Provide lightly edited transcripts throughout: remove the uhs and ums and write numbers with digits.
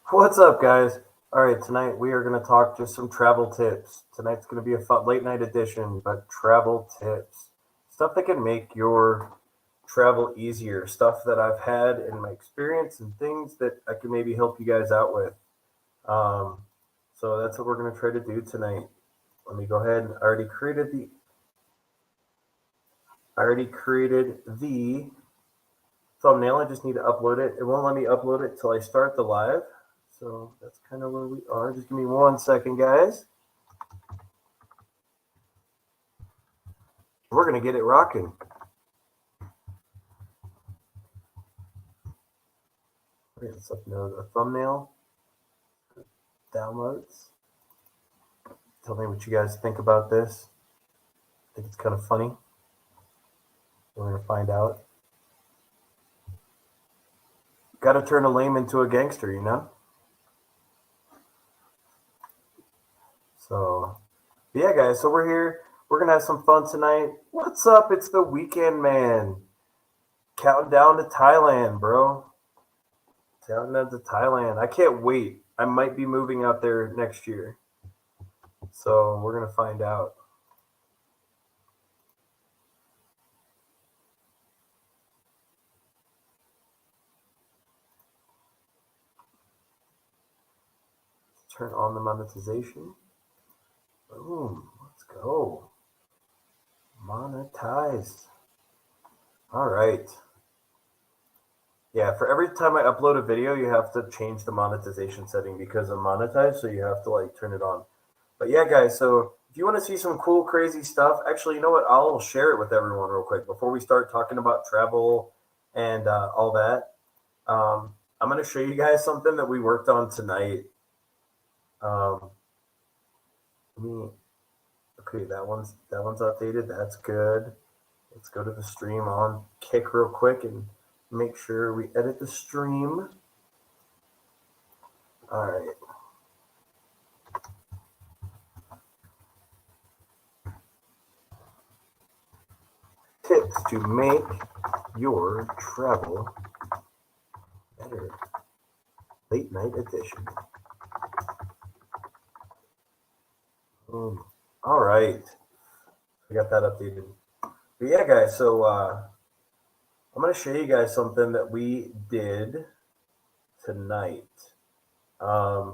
What's up, guys? All right, tonight we are going to talk just some travel tips. Tonight's going to be a fun late night edition, but travel tips. Stuff that can make your travel easier. Stuff that I've had in my experience and things that I can maybe help you guys out with. Um, so that's what we're going to try to do tonight. Let me go ahead and I already created the thumbnail. I just need to upload it. It won't let me upload it till I start the live. So that's kind of where we are. Just give me 1 second, guys. We're going to get it rocking. Let's upload a thumbnail. Downloads. Tell me what you guys think about this. I think it's kind of funny. We're going to find out. Got to turn a lame into a gangster, you know? So, yeah, guys. So we're here. We're going to have some fun tonight. What's up? It's the weekend, man. Counting down to Thailand, bro. Counting down to Thailand. I can't wait. I might be moving out there next year. So we're going to find out. Turn on the monetization. Boom. Let's go. Monetize. All right. Yeah, for every time I upload a video, you have to change the monetization setting because I'm monetized, so you have to like turn it on. But yeah, guys, so if you want to see some cool, crazy stuff, actually, you know what? I'll share it with everyone real quick before we start talking about travel and all that. I'm going to show you guys something that we worked on tonight. Okay, that one's updated. That's good. Let's go to the stream on Kick real quick and make sure we edit the stream. All right. Tips to make your travel better. Late night edition. All right. I got that updated. But yeah, guys, so I'm going to show you guys something that we did tonight. I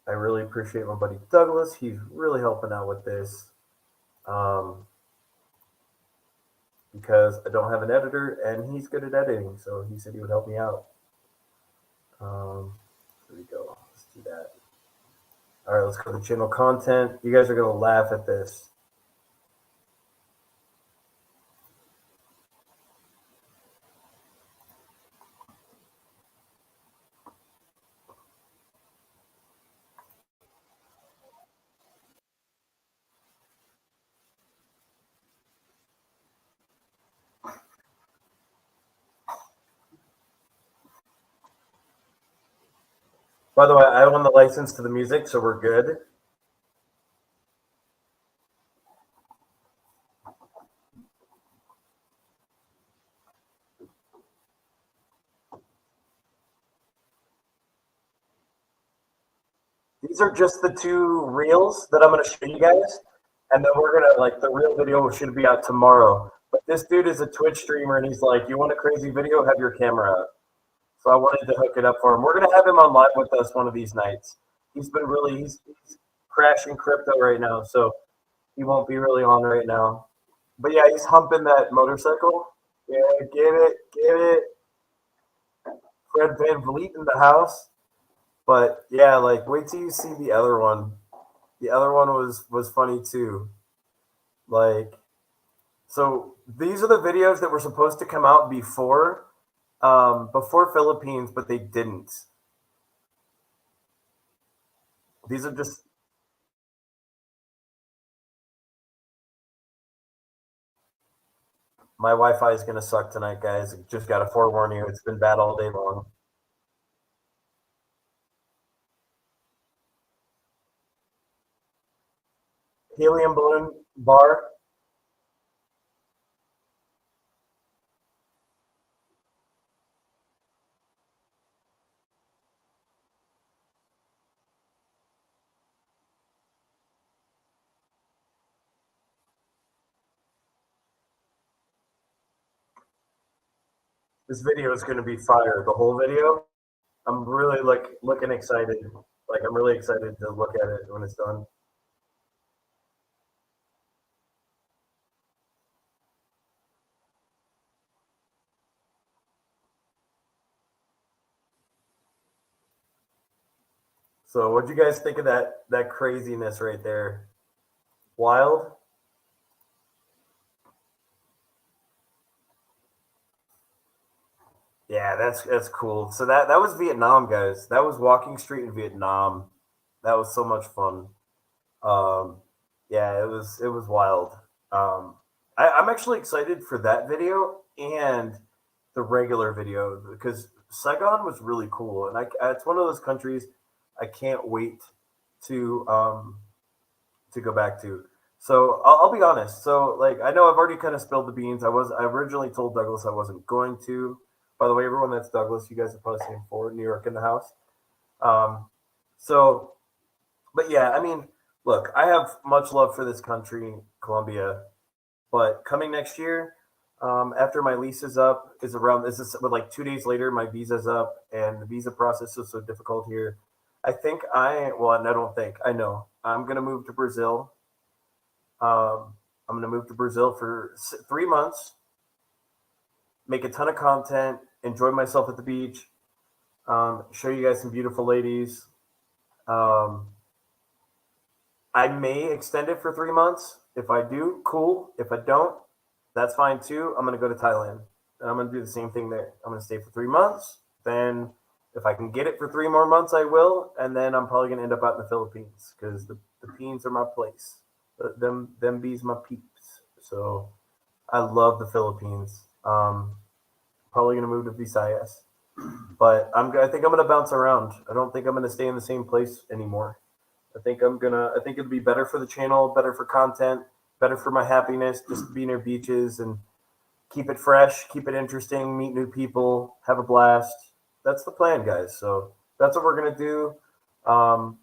really appreciate my buddy Douglas. He's really helping out with this because I don't have an editor and he's good at editing. So he said he would help me out. Here we go. Let's do that. All right, let's go to channel content. You guys are going to laugh at this. By the way, I own the license to the music, so we're good. These are just the two reels that I'm going to show you guys. And then we're going to, like, the real video should be out tomorrow. But this dude is a Twitch streamer, and he's like, you want a crazy video? Have your camera out. So I wanted to hook it up for him. We're going to have him on live with us one of these nights. He's crashing crypto right now, so he won't be really on right now. But yeah, he's humping that motorcycle. Yeah, get it. Fred Van Vliet in the house. But yeah, like wait till you see the other one. The other one was funny too. Like, so these are the videos that were supposed to come out before Philippines, but they didn't. These are just my Wi-Fi is gonna suck tonight, guys. Just gotta forewarn you, it's been bad all day long. Helium balloon bar. This video is going to be fire. The whole video. I'm really looking excited. Like I'm really excited to look at it when it's done. So, what'd you guys think of that craziness right there? Wild. Yeah, that's cool. So that was Vietnam, guys. That was walking street in Vietnam. That was so much fun. Um, yeah, it was wild. Um, I'm actually excited for that video and the regular video because Saigon was really cool, and it's one of those countries I can't wait to um, to go back to. So I'll be honest. So like I know I've already kind of spilled the beans. I originally told Douglas I wasn't going to. By the way, everyone, that's Douglas. You guys have probably seen before. New York in the house. Um, so, but yeah, I mean, look, I have much love for this country, Colombia. But coming next year, after my lease is up, is around this is but like 2 days later, my visa's up, and the visa process is so difficult here. I think I don't think I know. I'm gonna move to Brazil. I'm gonna move to Brazil for 3 months, make a ton of content, enjoy myself at the beach, show you guys some beautiful ladies. Um, I may extend it for 3 months. If I do, cool. If I don't, that's fine too. I'm gonna go to Thailand and I'm gonna do the same thing there. I'm gonna stay for 3 months. Then, if I can get it for 3 more months, I will. And then I'm probably gonna end up out in the Philippines because the Philippines are my place. Them bees my peeps. So I love the Philippines. Probably gonna move to Visayas, but I think I'm gonna bounce around. I don't think I'm gonna stay in the same place anymore. I think it'd be better for the channel, better for content, better for my happiness, just be near beaches and keep it fresh, keep it interesting, meet new people, have a blast. That's the plan, guys. So that's what we're gonna do. Um,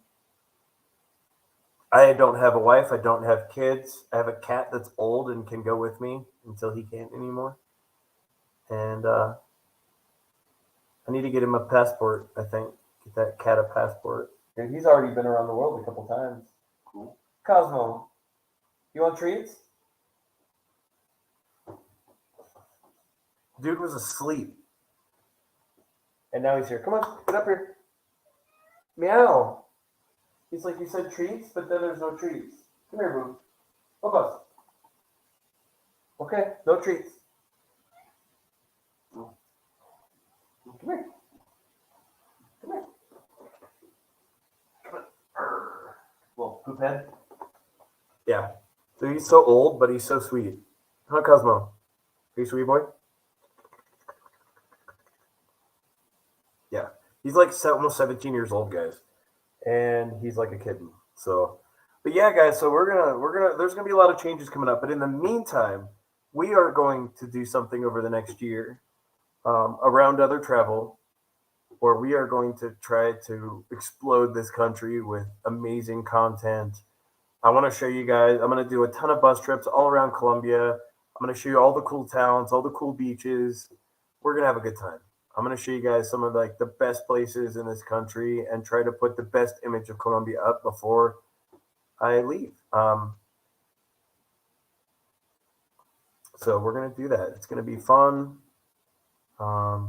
I don't have a wife. I don't have kids. I have a cat that's old and can go with me until he can't anymore. And I need to get him a passport. I think get that cat a passport. And he's already been around the world a couple times. Cool. Cosmo, you want treats? Dude was asleep, and now he's here. Come on, get up here. Meow. He's like, you said treats, but then there's no treats. Come here, boo. Help us. Okay, no treats. Come here. Come here. Come on. Little poop head. Yeah. So he's so old, but he's so sweet. Huh, Cosmo? Are you sweet boy? Yeah. He's like almost 17 years old, guys. And he's like a kitten. So, but yeah, guys. So there's gonna be a lot of changes coming up. But in the meantime, we are going to do something over the next year around other travel, where we are going to try to explode this country with amazing content. I want to show you guys. I'm going to do a ton of bus trips all around Colombia. I'm going to show you all the cool towns, all the cool beaches. We're going to have a good time. I'm going to show you guys some of like the best places in this country and try to put the best image of Colombia up before I leave. So we're going to do that. It's going to be fun. We're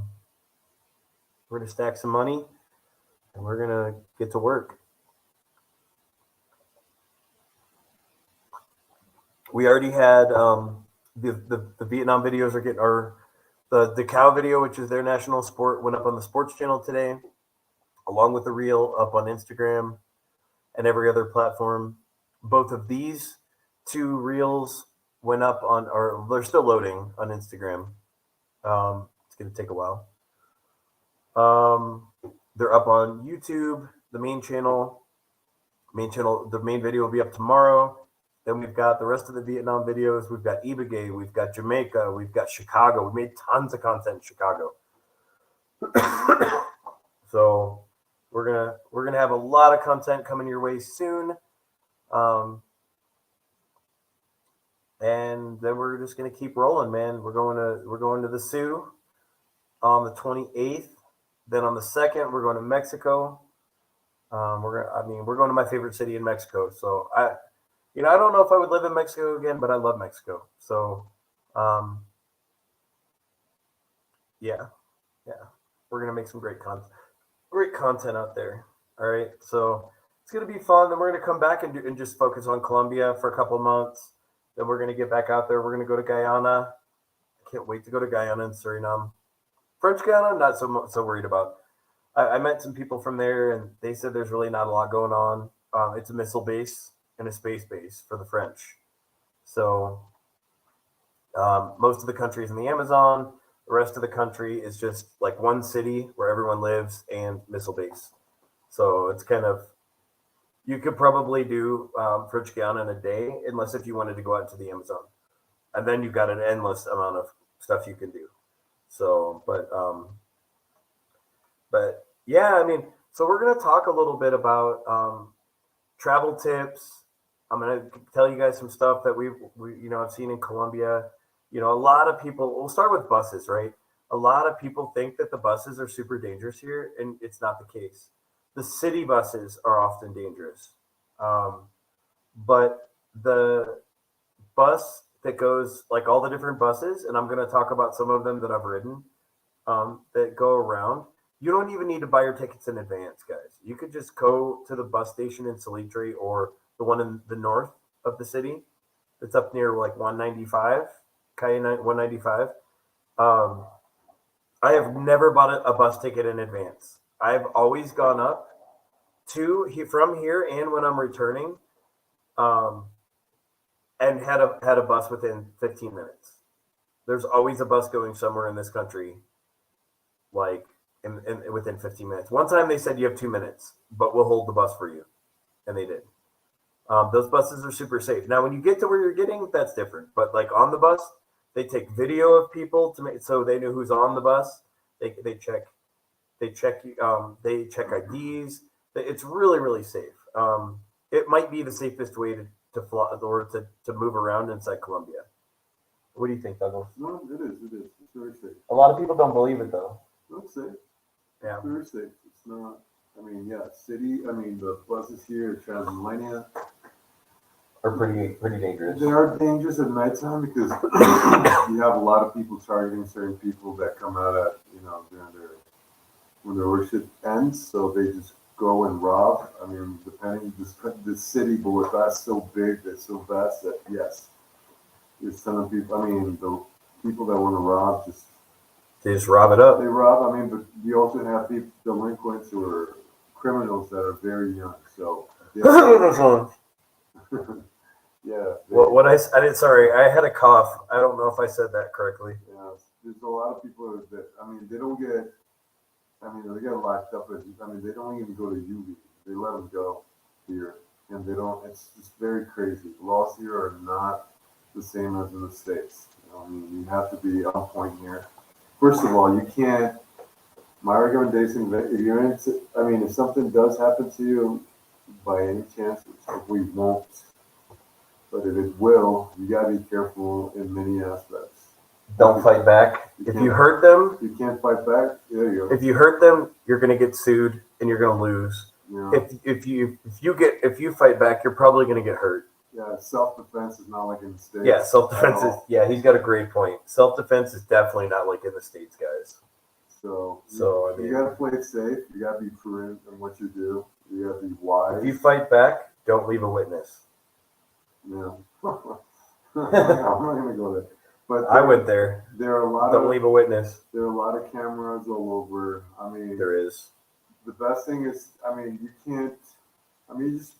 going to stack some money and we're going to get to work. We already had the Vietnam videos are getting the cow video, which is their national sport, went up on the sports channel today, along with the reel up on Instagram and every other platform. Both of these two reels went up or they're still loading on Instagram. It's going to take a while. They're up on YouTube, the main channel. The main video will be up tomorrow. Then we've got the rest of the Vietnam videos. We've got Ibagay, we've got Jamaica, we've got Chicago. We made tons of content in Chicago. So we're gonna have a lot of content coming your way soon. And then we're just gonna keep rolling, man. We're going to the Sioux, the 28th. Then on the 2nd, we're going to Mexico. We're going to my favorite city in Mexico. So I don't know if I would live in Mexico again, but I love Mexico. So, yeah, we're gonna make some great content out there. All right, so it's gonna be fun. Then we're gonna come back and just focus on Colombia for a couple of months. Then we're gonna get back out there. We're gonna go to Guyana. I can't wait to go to Guyana and Suriname. French Guyana, I'm not so worried about. I met some people from there, and they said there's really not a lot going on. It's a missile base and a space base for the French. So most of the country is in the Amazon. The rest of the country is just like one city where everyone lives and missile base. So it's kind of, you could probably do French Guiana in a day, unless if you wanted to go out to the Amazon. And then you've got an endless amount of stuff you can do. So, but yeah, I mean, so we're going to talk a little bit about travel tips. I'm going to tell you guys some stuff that I've seen in Colombia. A lot of people, we'll start with buses, right? A lot of people think that the buses are super dangerous here, and it's not the case. The city buses are often dangerous. But the bus that goes, like all the different buses, and I'm going to talk about some of them that I've ridden, that go around, you don't even need to buy your tickets in advance, guys. You could just go to the bus station in Salitre or the one in the north of the city. It's up near like 195, Calle 195. I have never bought a bus ticket in advance. I've always gone up from here and when I'm returning, and had a bus within 15 minutes. There's always a bus going somewhere in this country, like within 15 minutes. One time they said you have 2 minutes, but we'll hold the bus for you, and they did. Those buses are super safe. Now, when you get to where you're getting, that's different. But like on the bus, they take video of people so they know who's on the bus. They check IDs. It's really, really safe. It might be the safest way to fly or to move around inside Colombia. What do you think, Douglas? No, it is. It's very safe. A lot of people don't believe it, though. No, it's safe. Yeah. It's very safe. It's not. The buses here at Transmilenio are pretty dangerous. They are dangerous at nighttime because you have a lot of people targeting certain people that come out at when their worship ends, so they just go and rob. I mean, depending the city, Bogotá's so big, that's so vast that yes, there's ton of people. I mean, the people that want to rob they just rob it up. They rob. I mean, but you also have people, delinquents or criminals that are very young. So yeah. Sorry, I had a cough. I don't know if I said that correctly. Yeah, there's a lot of people that they don't get. They get locked up. They don't even go to UV. They let them go here, and they don't. It's just very crazy. Laws here are not the same as in the States. You have to be on point here. First of all, you can't. My recommendation, if something does happen to you, by any chance, we won't. But if it will, you gotta be careful in many aspects. Don't fight back. If you hurt them, you can't fight back. There you go. If you hurt them, you're gonna get sued and you're gonna lose. Yeah. If you fight back, you're probably gonna get hurt. Yeah, self-defense is not like in the States. Yeah, self-defense is. Yeah, he's got a great point. Self-defense is definitely not like in the States, guys. So you gotta play it safe. You gotta be prudent in what you do. You gotta be wise. If you fight back, don't leave a witness. Yeah. I'm not gonna go there. But I went there. There are a lot Don't leave a witness. There are a lot of cameras all over. There is. The best thing is, you can't. You just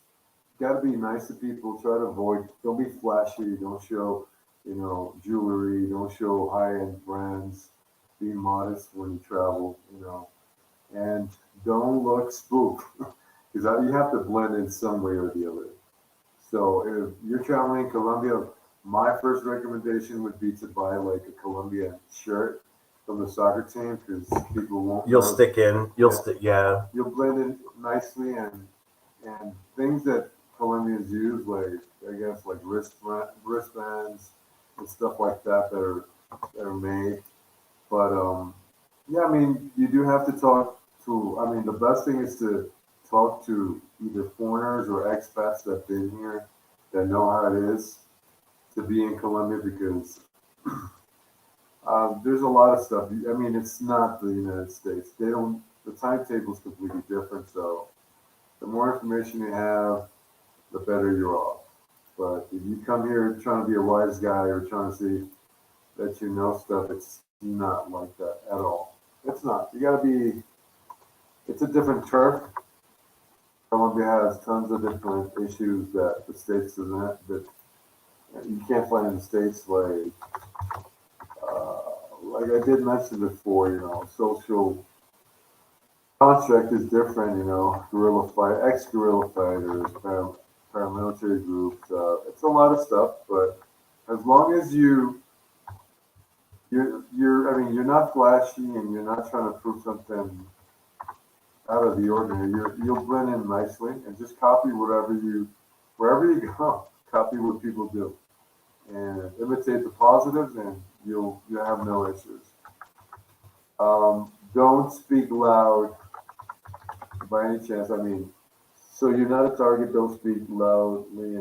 gotta be nice to people. Try to avoid. Don't be flashy. Don't show, jewelry. Don't show high-end brands. Be modest when you travel. And don't look spooked because you have to blend in some way or the other. So if you're traveling in Colombia, my first recommendation would be to buy like a Colombian shirt from the soccer team because people won't. You'll stick in. Yeah. You'll blend in nicely and things that Colombians use, like wristbands and stuff like that are made. But Yeah, I mean, you do have to talk to. I mean, the best thing is to talk to either foreigners or expats that've been here, that know how it is to be in Colombia, because there's a lot of stuff. I mean, it's not the United States. They don't. The timetable is completely different. So the more information you have, the better you're off. But if you come here trying to be a wise guy or trying to see that you know stuff, it's not like that at all. It's not. You got to be. It's a different turf. Colombia has tons of different issues that the states doesn't. That you can't find in the states, like I did mention before. Social construct is different. Guerrilla fight, ex-guerrilla fighters, paramilitary groups. It's a lot of stuff, but as long as I mean, you're not flashy and you're not trying to prove something out of the ordinary. You'll blend in nicely and just copy wherever you go, copy what people do and imitate the positives, and you'll have no issues. Don't speak loud by any chance. I mean, so you're not a target. Don't speak loudly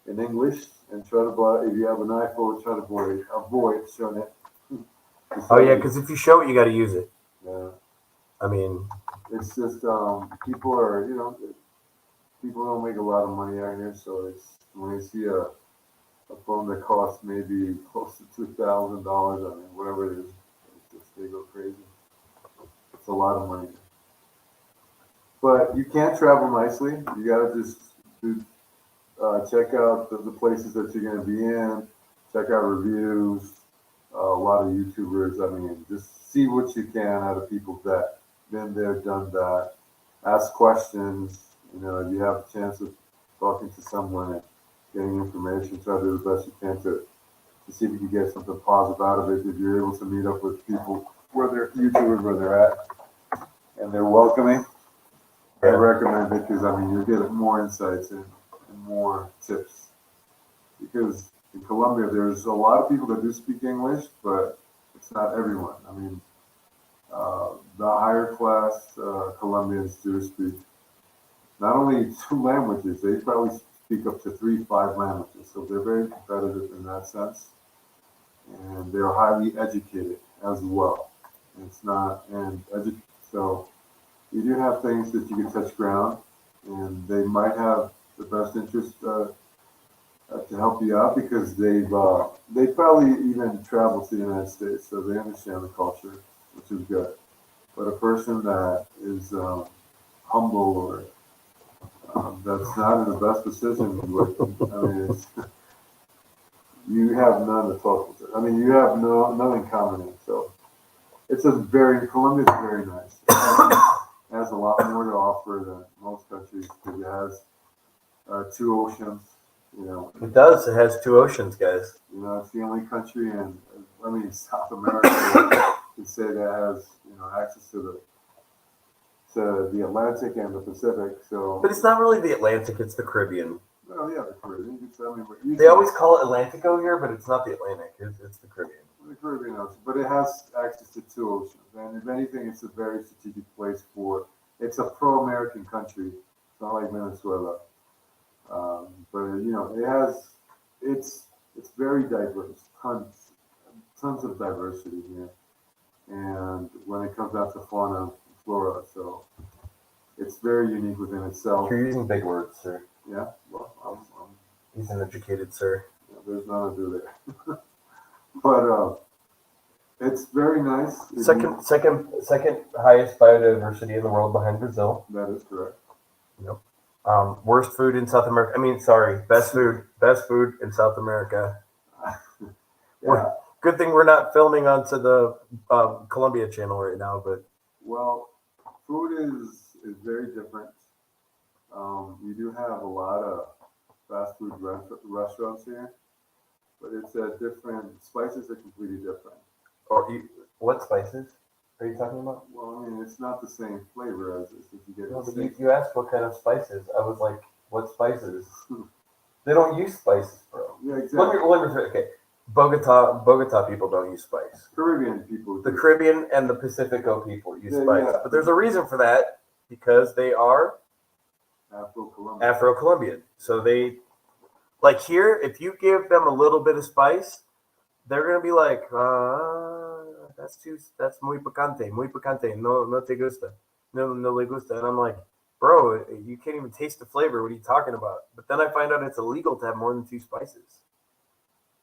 in English, and try to buy. If you have an iPhone, try to avoid showing it. Oh yeah, because if you show it, you got to use it. Yeah, I mean, it's just people don't make a lot of money out here, so it's when you see a phone that costs maybe close to $2,000, I mean, whatever it is, it's just they go crazy. It's a lot of money. But you can't travel nicely. You got to just check out the places that you're going to be in, check out reviews, a lot of YouTubers. I mean, just see what you can out of people that been there, done that. Ask questions. If you have a chance of talking to someone and getting information, try to do the best you can to see if you can get something positive out of it. If you're able to meet up with people where they're YouTubers where they're at and they're welcoming, I recommend it, because I mean you'll get more insights and more tips. Because in Colombia, there's a lot of people that do speak English, but it's not everyone. I mean, the higher class Colombians do speak not only two languages, they probably speak up to three, five languages. So they're very competitive in that sense. And they're highly educated as well. It's not, so you do have things that you can touch ground, and they might have the best interest to help you out, because they probably even traveled to the United States, so they understand the culture, which is good. But a person that is humble or that's not in the best position, I mean, you have none to talk with. I mean, you have none in common. So Colombia is very nice. It has a lot more to offer than most countries, because it has two oceans. it does. It has two oceans, guys. It's the only country in, I mean, South America that can say that has, access to the Atlantic and the Pacific. So, But it's not really the Atlantic; it's the Caribbean. well, yeah, the Caribbean. I mean, we're They always call it Atlantico here, but it's not the Atlantic. It's the Caribbean. the Caribbean Ocean, but it has access to two oceans, and if anything, it's a very strategic place for. It's a pro-American country. It's not like Venezuela, but it has. It's very diverse. Tons of diversity here, and when it comes down to fauna and flora, so it's very unique within itself. You're using big words, sir. Yeah, well, He's an educated sir. there's none to do there, but it's very nice. Second highest biodiversity in the world behind Brazil. That is correct. Yep. Worst food in South America. I mean, sorry, best food in South America. Yeah. Good thing we're not filming onto the Columbia channel right now, but Well, food is very different. We do have a lot of fast food restaurants here, but it's different. Spices are completely different. what spices are you talking about? Well, I mean, it's not the same flavor as if you get No, the but same. you asked what kind of spices. I was like, what spices? They don't use spices, bro. Yeah, exactly. Okay. Bogota people don't use spice. Caribbean people. The Caribbean and the Pacifico people use spice, yeah. but there's a reason for that because they are Afro-Colombian. Afro-Colombian. So they like here. If you give them a little bit of spice, they're gonna be like, that's muy picante, no te gusta, no le gusta, and I'm like, bro, you can't even taste the flavor. What are you talking about? But then I find out it's illegal to have more than 2 spices.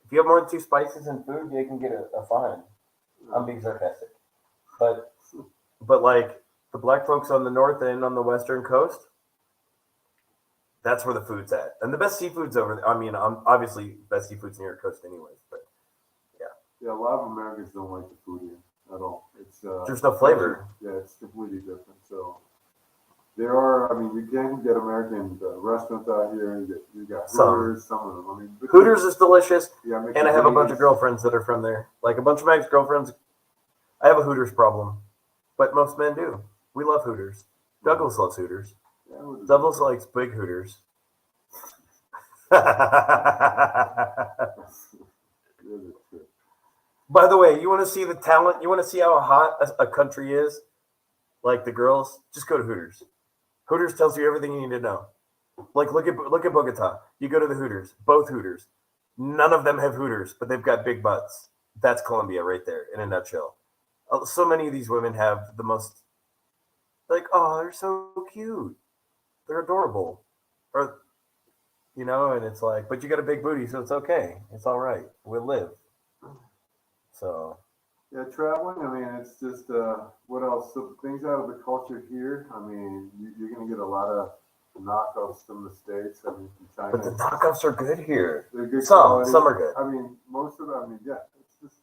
If you have more than 2 spices in food, you can get a fine. I'm being sarcastic, but like the black folks on the north end on the western coast, that's where the food's at, and the best seafood's over there. I mean, obviously best seafood's near the coast, anyways, but. Yeah, a lot of Americans don't like the food here at all. It's there's no flavor. Yeah, it's completely different. So there are. I mean, you can get American restaurants out here. You got Hooters, some of them. I mean, Hooters is delicious. Yeah, and I have a bunch of girlfriends that are from there. Like a bunch of my ex-girlfriends. I have a Hooters problem, but most men do. We love Hooters. Douglas loves Hooters. Yeah, Douglas likes big Hooters. By the way, you want to see the talent? You want to see how hot a country is? Like the girls? Just go to Hooters. Hooters tells you everything you need to know. Like look at Bogota. You go to the Hooters. Both Hooters. None of them have Hooters, but they've got big butts. That's Colombia right there in a nutshell. So many of these women have the most, like, oh, they're so cute. They're adorable. Or, you know, and it's like, but you got a big booty, so it's okay. It's all right. We'll live. So. Yeah, traveling, I mean, it's just, what else? So things out of the culture here, I mean, you're going to get a lot of knockoffs from the States. I mean, from China. But the knockoffs are good here. They're good some quality. are good. I mean, most of them, I mean, yeah. It's just.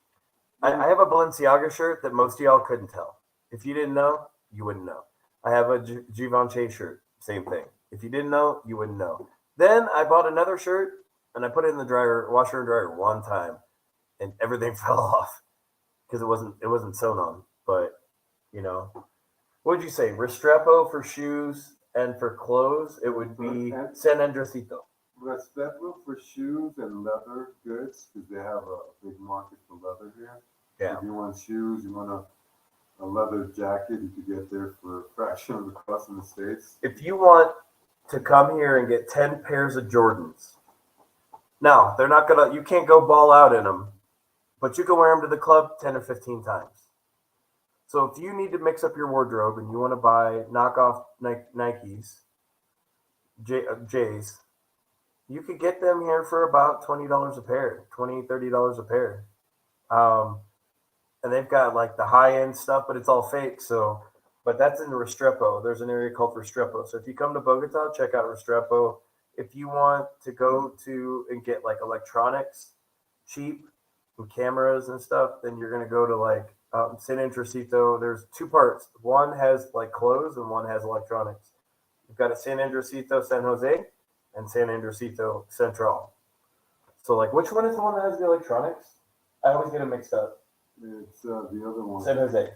I have a Balenciaga shirt that most of y'all couldn't tell. If you didn't know, you wouldn't know. I have a Givenchy shirt. Same thing. If you didn't know, you wouldn't know. Then I bought another shirt and I put it in the washer and dryer one time, and everything fell off because it wasn't sewn on. But you know, what would you say? Restrepo for shoes and for clothes, it would be San Andresito. Restrepo for shoes and leather goods because they have a big market for leather here. Yeah. If you want shoes, you want a leather jacket, you could get there for a fraction of the cost in the States. If you want to come here and get 10 pairs of Jordans, now they're not gonna. You can't go ball out in them, but you can wear them to the club 10 or 15 times. So if you need to mix up your wardrobe and you want to buy knockoff Nikes, J's, you could get them here for about $20 a pair, $20, $30 a pair. And they've got like the high end stuff, but it's all fake. So, but that's in Restrepo. There's an area called Restrepo. So if you come to Bogota, check out Restrepo. If you want to go to and get like electronics cheap and cameras and stuff, then you're going to go to like San Andresito. There's 2 parts. One has like clothes and one has electronics. You've got a San Andresito San Jose and San Andresito Central. So like, which one is the one that has the electronics? I always get them mixed up. It's the other one. San Jose.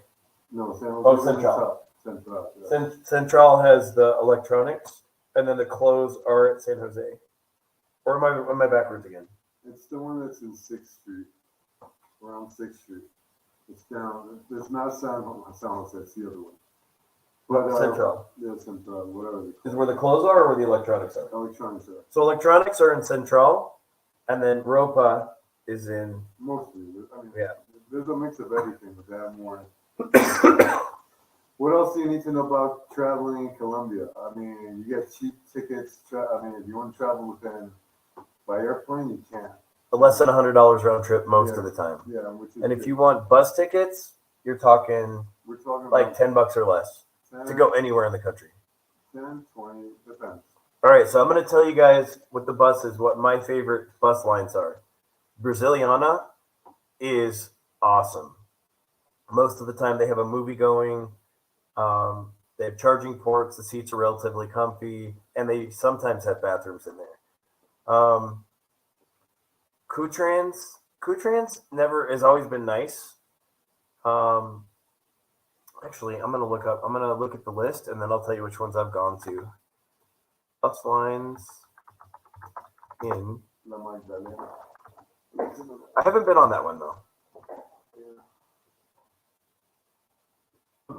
No, San Jose. Oh, Central. Central. Yeah. Central has the electronics, and then the clothes are at San Jose. Or am I backwards again? It's the one that's in 6th Street, around 6th Street. It's down. It's not San Jose. It's the other one. But Central. Yeah, Central. Whatever. Is where the clothes are, or where the electronics are? Electronics are. So electronics are in Central, and then Ropa is in. Mostly. I mean, yeah. There's a mix of everything, but they have more. What else do you need to know about traveling in Colombia? I mean, you get cheap tickets. I mean, if you want to travel by airplane, you can. Less than $100 round trip most of the time. Yeah, and if you want bus tickets, you're talking. We're talking like $10 or less 10, to go anywhere in the country. 10, 20, depends. All right, so I'm going to tell you guys with the buses what my favorite bus lines are. Brasiliana is awesome. Most of the time they have a movie going. They have charging ports. The seats are relatively comfy, and they sometimes have bathrooms in there. Cutrans never has always been nice. Actually, I'm gonna look at the list, and then I'll tell you which ones I've gone to. Bus lines in I haven't been on that one though.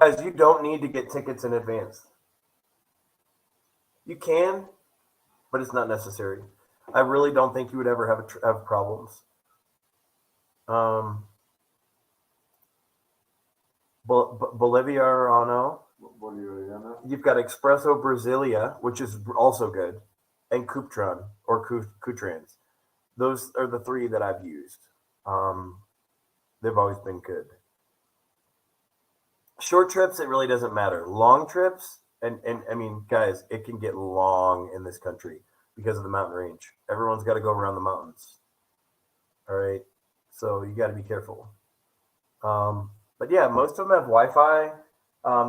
Guys, you don't need to get tickets in advance. You can, but it's not necessary. I really don't think you would ever have problems. Boliviano. Boliviana. You've got Espresso Brasilia, which is also good, and Couptron or Coutrans. Those are the three that I've used. They've always been good. Short trips, it really doesn't matter. Long trips, and I mean, guys, it can get long in this country because of the mountain range. Everyone's got to go around the mountains. All right, so you got to be careful. But yeah, most of them have Wi-Fi.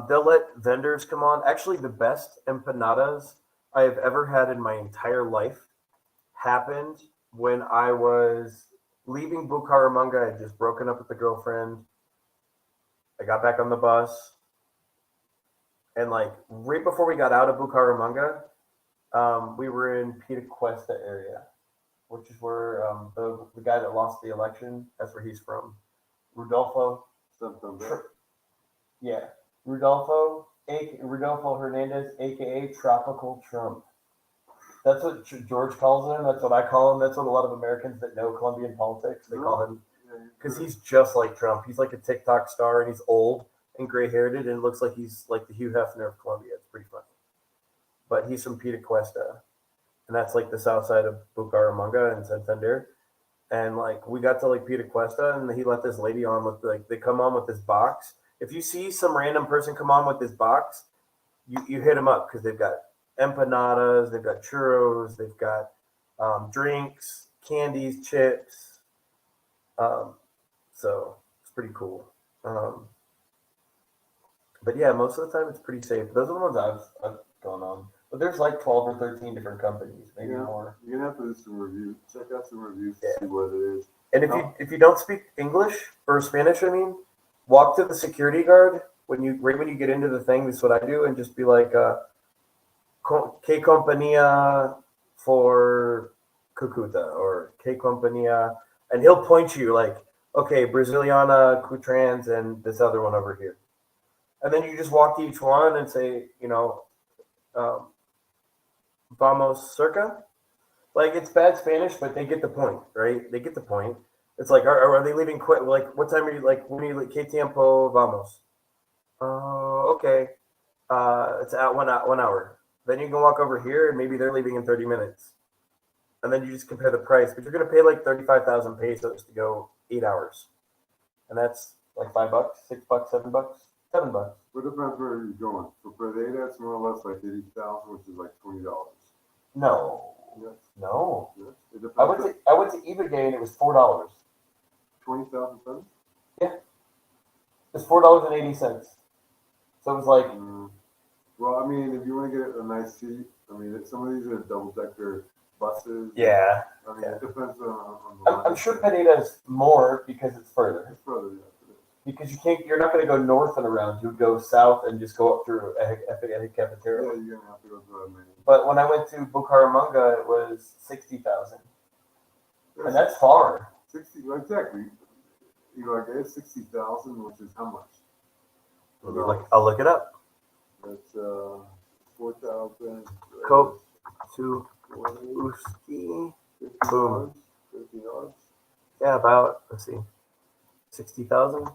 They'll let vendors come on. Actually, the best empanadas I have ever had in my entire life happened when I was leaving Bucaramanga. I had just broken up with the girlfriend. I got back on the bus, and like right before we got out of Bucaramanga, we were in Piedecuesta area, which is where the guy that lost the election, that's where he's from. Rudolfo. Yeah. Rudolfo Hernandez, AKA Tropical Trump. That's what George calls him. That's what I call him. That's what a lot of Americans that know Colombian politics, they call him. Because he's just like Trump. He's like a TikTok star, and he's old and gray-haired, and it looks like he's like the Hugh Hefner of Colombia. It's pretty funny. But he's from Piedecuesta, and that's like the south side of Bucaramanga and Santander. And like we got to like Piedecuesta, and he let this lady on with like they come on with this box. If you see some random person come on with this box, you hit them up because they've got empanadas, they've got churros, they've got drinks, candies, chips. So it's pretty cool. But yeah, most of the time it's pretty safe. Those are the ones I've gone on. But there's like 12 or 13 different companies, maybe more. You're gonna have to do some reviews. Check out some reviews to see what it is. And if you don't speak English or Spanish, I mean, walk to the security guard when you get into the thing. This is what I do, and just be like, "Que compañía for Cucuta?" or "Que compañía," and he'll point you like, "Okay, Brasiliana, Cutrans, and this other one over here." And then you just walk to each one and say, "Vamos cerca." Like it's bad Spanish, but they get the point, right? They get the point. It's like, are they leaving quick? Like, what time are you? Like, when are you? Like, ¿Qué tiempo vamos? Okay. It's at 1 hour. Then you can walk over here, and maybe they're leaving in 30 minutes. And then you just compare the price, but you're gonna pay like 35,000 pesos to go 8 hours, and that's like $5, $6, $7, $7. What depends where you're going. For Pereira, it's more or less like 80,000, which is like $20. No. Yes. No. Yes. I went to eBay and it was $4. 20,000 cents? Yeah. It's $4.80. So it was like. Well, I mean, if you want to get a nice seat, I mean, some of these are double-decker buses. Yeah. I mean, it depends on I'm sure Pereira is more because it's further. It's further, yeah. Because you're not going to go north and around. You would go south and just go up through a cafeteria. Yeah, you're gonna have to go through that many. But when I went to Bucaramanga, it was 60,000, and that's far. 60, exactly. I guess 60,000, which is how much? I'll look it up. That's 4,000. Coke to Uski. Boom. $50. Yeah, about, let's see, 60,000.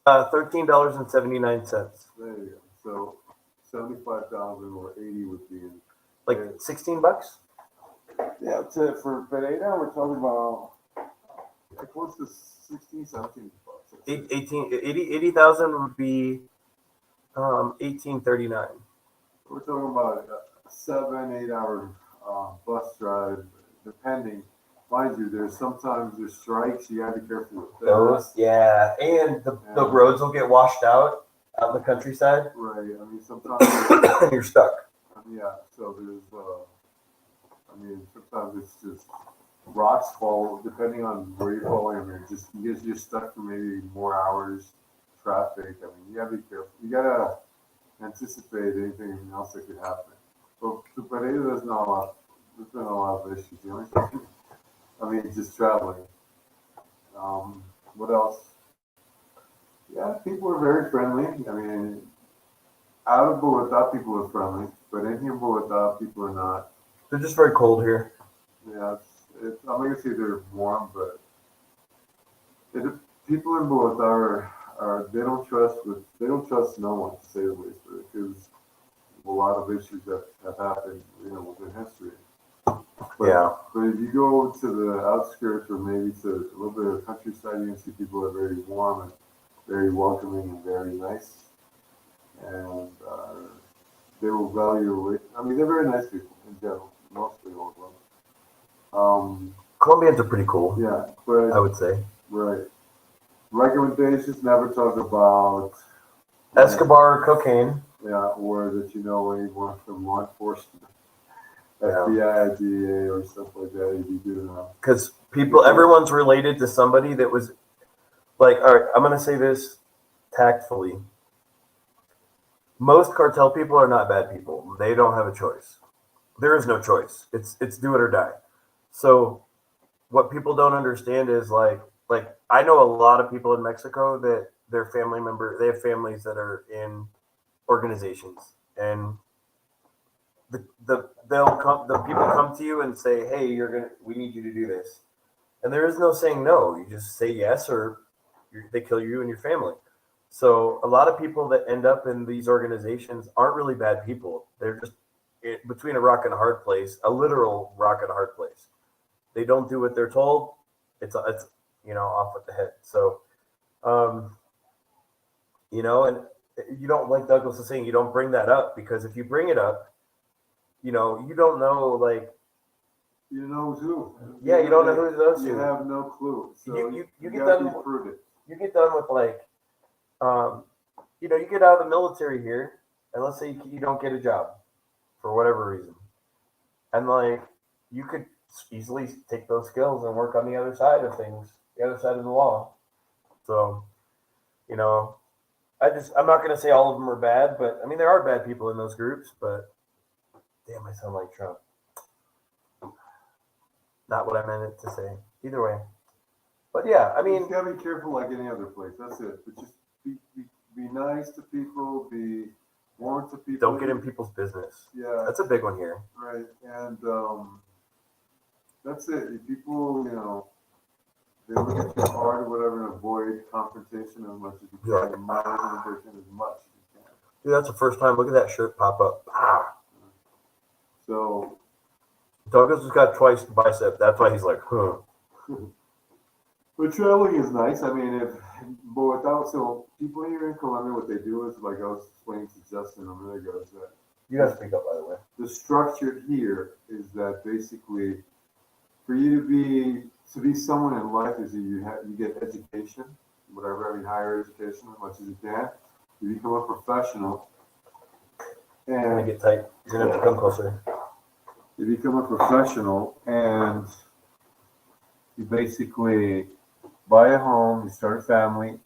$13.79. There you go. So 75,000 or 80 would be like $16. Yeah, for Pereira, we're talking about close to 16, 17 bucks. 80,000 would be 1839. We're talking about a 7-8 hour bus drive, depending. Mind you, there's strikes. You gotta be careful with that. Those, yeah, and the roads will get washed out in the countryside. Right. I mean, sometimes you're stuck. Yeah. So there's, sometimes it's just rocks fall depending on where you're falling. I mean, you're stuck for maybe more hours. Traffic. I mean, you gotta be careful. You gotta anticipate anything else that could happen. Well, to Pereira, there's not a lot. There's been a lot of issues. The only thing, I mean, just traveling. What else? Yeah, people are very friendly. I mean, out of Bogota, people are friendly, but in here in Bogota, people are not. They're just very cold here. Yeah, I'm not gonna say they're warm, but it, people in Bogota are they don't trust no one to say the least, because a lot of issues that have happened, within history. Yeah. But if you go to the outskirts or maybe to a little bit of countryside, you can see people are very warm and very welcoming and very nice, and they will value it. I mean, they're very nice people in general, mostly all of them. Colombians are pretty cool. Yeah, I but would say. right. Recommendations: never talk about Escobar cocaine. yeah, or that anyone from law enforcement, Yeah. FBI, DA, or stuff like that. If you do know, Because everyone's related to somebody that was like, all right, I'm gonna say this tactfully. Most cartel people are not bad people. They don't have a choice. There is no choice. It's do it or die. So what people don't understand is like I know a lot of people in Mexico that they have families that are in organizations, and the people come to you and say, hey, we need you to do this, and there is no saying no. You just say yes, or they kill you and your family. So a lot of people that end up in these organizations aren't really bad people. They're just between a rock and a hard place, a literal rock and a hard place. They don't do what they're told. It's off with the head. So, um, and you don't, like Douglas is saying, you don't bring that up, because if you bring it up, you don't know, like, you know who. Yeah, you don't know who those You two. have no clue. So you get gotta done. be prudent. You get done with you get out of the military here, and let's say you don't get a job for whatever reason, and like you could easily take those skills and work on the other side of things, the other side of the law. So, you know, I'm not going to say all of them are bad, but I mean there are bad people in those groups. But damn, I sound like Trump. Not what I meant it to say. Either way, but yeah, I mean, you gotta be careful like any other place. That's it. But just be nice to people. Be warm to people. Don't get in people's business. Yeah, that's a big one here. Right, and that's it. If people, they look at you hard or whatever, and avoid confrontation as much as you can. Yeah. My recommendation as much as you can. Dude, that's the first time. Look at that shirt pop up. Ah. So Douglas has got twice the bicep. That's why he's like, huh. But traveling is nice. I mean, so people here in Colombia, what they do is, like I was explaining to Justin a minute ago, is that you guys speak up, by the way. The structure here is that basically, for you to be someone in life, is that you get education, whatever. I mean, higher education as much as you can. You become a professional. And gonna get tight. You're gonna have to come closer. You become a professional, and you basically buy a home, you start a family,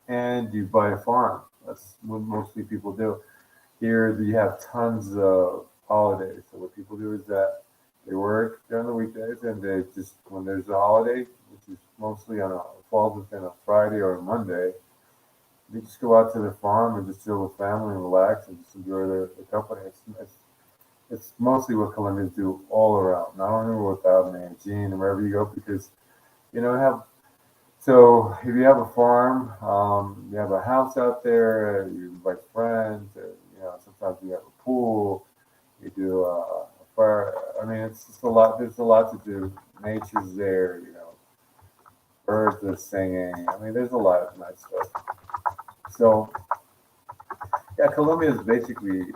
and you buy a farm. That's what mostly people do. Here, you have tons of holidays. So what people do is that they work during the weekdays, and they just, when there's a holiday, which is mostly falls within a Friday or a Monday, they just go out to the farm and just chill with family and relax and just enjoy the company. It's mostly what Colombians do all around, not only without Medellin and wherever you go, because so if you have a farm, you have a house out there, you invite friends, sometimes you have a pool, you do a fire. I mean, it's just a lot. There's a lot to do. Nature's there, birds are singing. I mean, there's a lot of nice stuff. So, yeah, Colombia is basically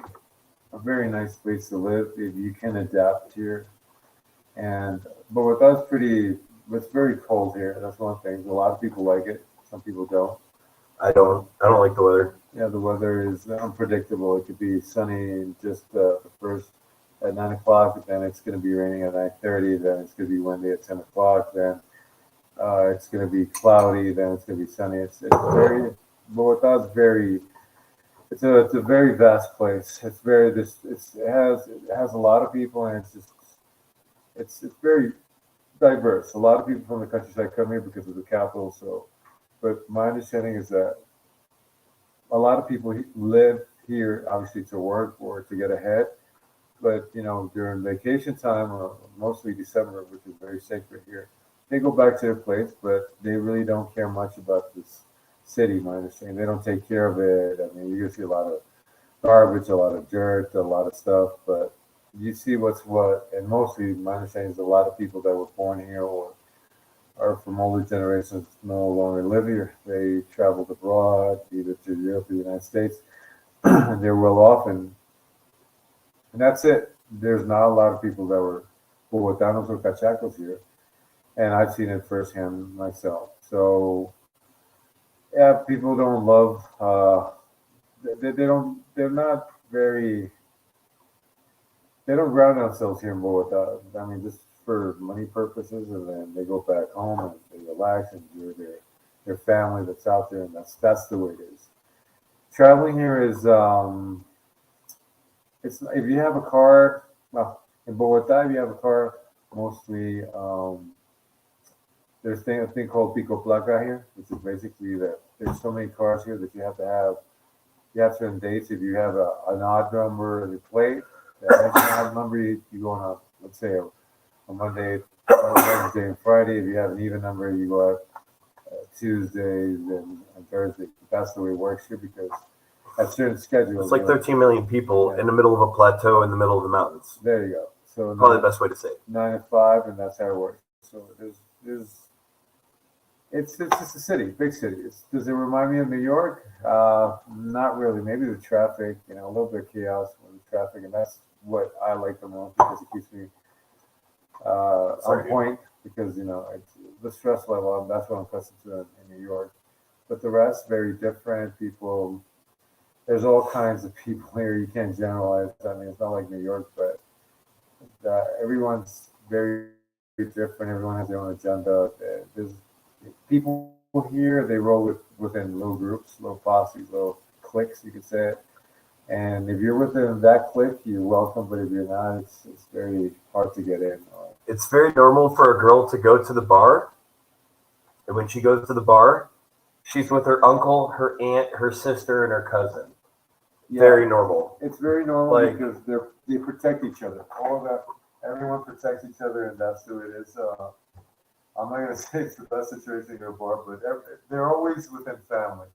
a very nice place to live if you can adapt here. But with us, it's very cold here. That's one thing. A lot of people like it. Some people don't. I don't like the weather. Yeah, the weather is unpredictable. It could be sunny just the first at 9 o'clock, but then it's going to be raining at 9:30. Then it's going to be windy at 10 o'clock. Then it's going to be cloudy. Then it's going to be sunny. It's very, but with us, very it's a very vast place. It's very it has a lot of people, and it's very diverse. A lot of people from the countryside come here because of the capital. So, but my understanding is that a lot of people live here, obviously to work or to get ahead. But during vacation time, mostly December, which is very sacred here, they go back to their place, but they really don't care much about this city. My understanding, they don't take care of it. I mean, you can see a lot of garbage, a lot of dirt, a lot of stuff, but you see what's what, and mostly my understanding is a lot of people that were born here or are from older generations no longer live here. They traveled abroad, either to Europe or the United States, and they're well off, and that's it. There's not a lot of people that were Bogotanos or Cachacos here, and I've seen it firsthand myself. So yeah, people don't love. They don't. They're not very. They don't ground themselves here in Bogota. I mean, just for money purposes, and then they go back home and they relax and enjoy their family that's out there, and that's the way it is. Traveling here is it's if you have a car. Well, in Bogota, if you have a car, mostly there's a thing called Pico Placa here, which is basically that there's so many cars here that you have certain dates. If you have an odd number in the plate, that makes an odd number, you go on let's say a Monday, Wednesday, and Friday. If you have an even number, you go out Tuesdays and Thursdays. That's the way it works here because at certain schedules. It's like 13 million people in the middle of a plateau in the middle of the mountains. There you go. So probably the best way to say it. 9 to 5, and that's how it works. So there's it's just a city, big city. Does it remind me of New York? Not really. Maybe the traffic, a little bit of chaos with the traffic, and that's what I like the most because it keeps me on point. Because it's the stress level. That's what I'm accustomed to in New York. But the rest, very different people. There's all kinds of people here. You can't generalize. I mean, it's not like New York, but everyone's very different. Everyone has their own agenda. There's people here. They roll within little groups, little posses, little cliques, you could say it. And if you're within that clique, you're welcome. But if you're not, it's very hard to get in. It's very normal for a girl to go to the bar, and when she goes to the bar, she's with her uncle, her aunt, her sister, and her cousin. Yeah, very normal. It's very normal because they protect each other. All that, everyone protects each other, and that's who it is. I'm not gonna say it's the best situation in your bar, but they're always within family.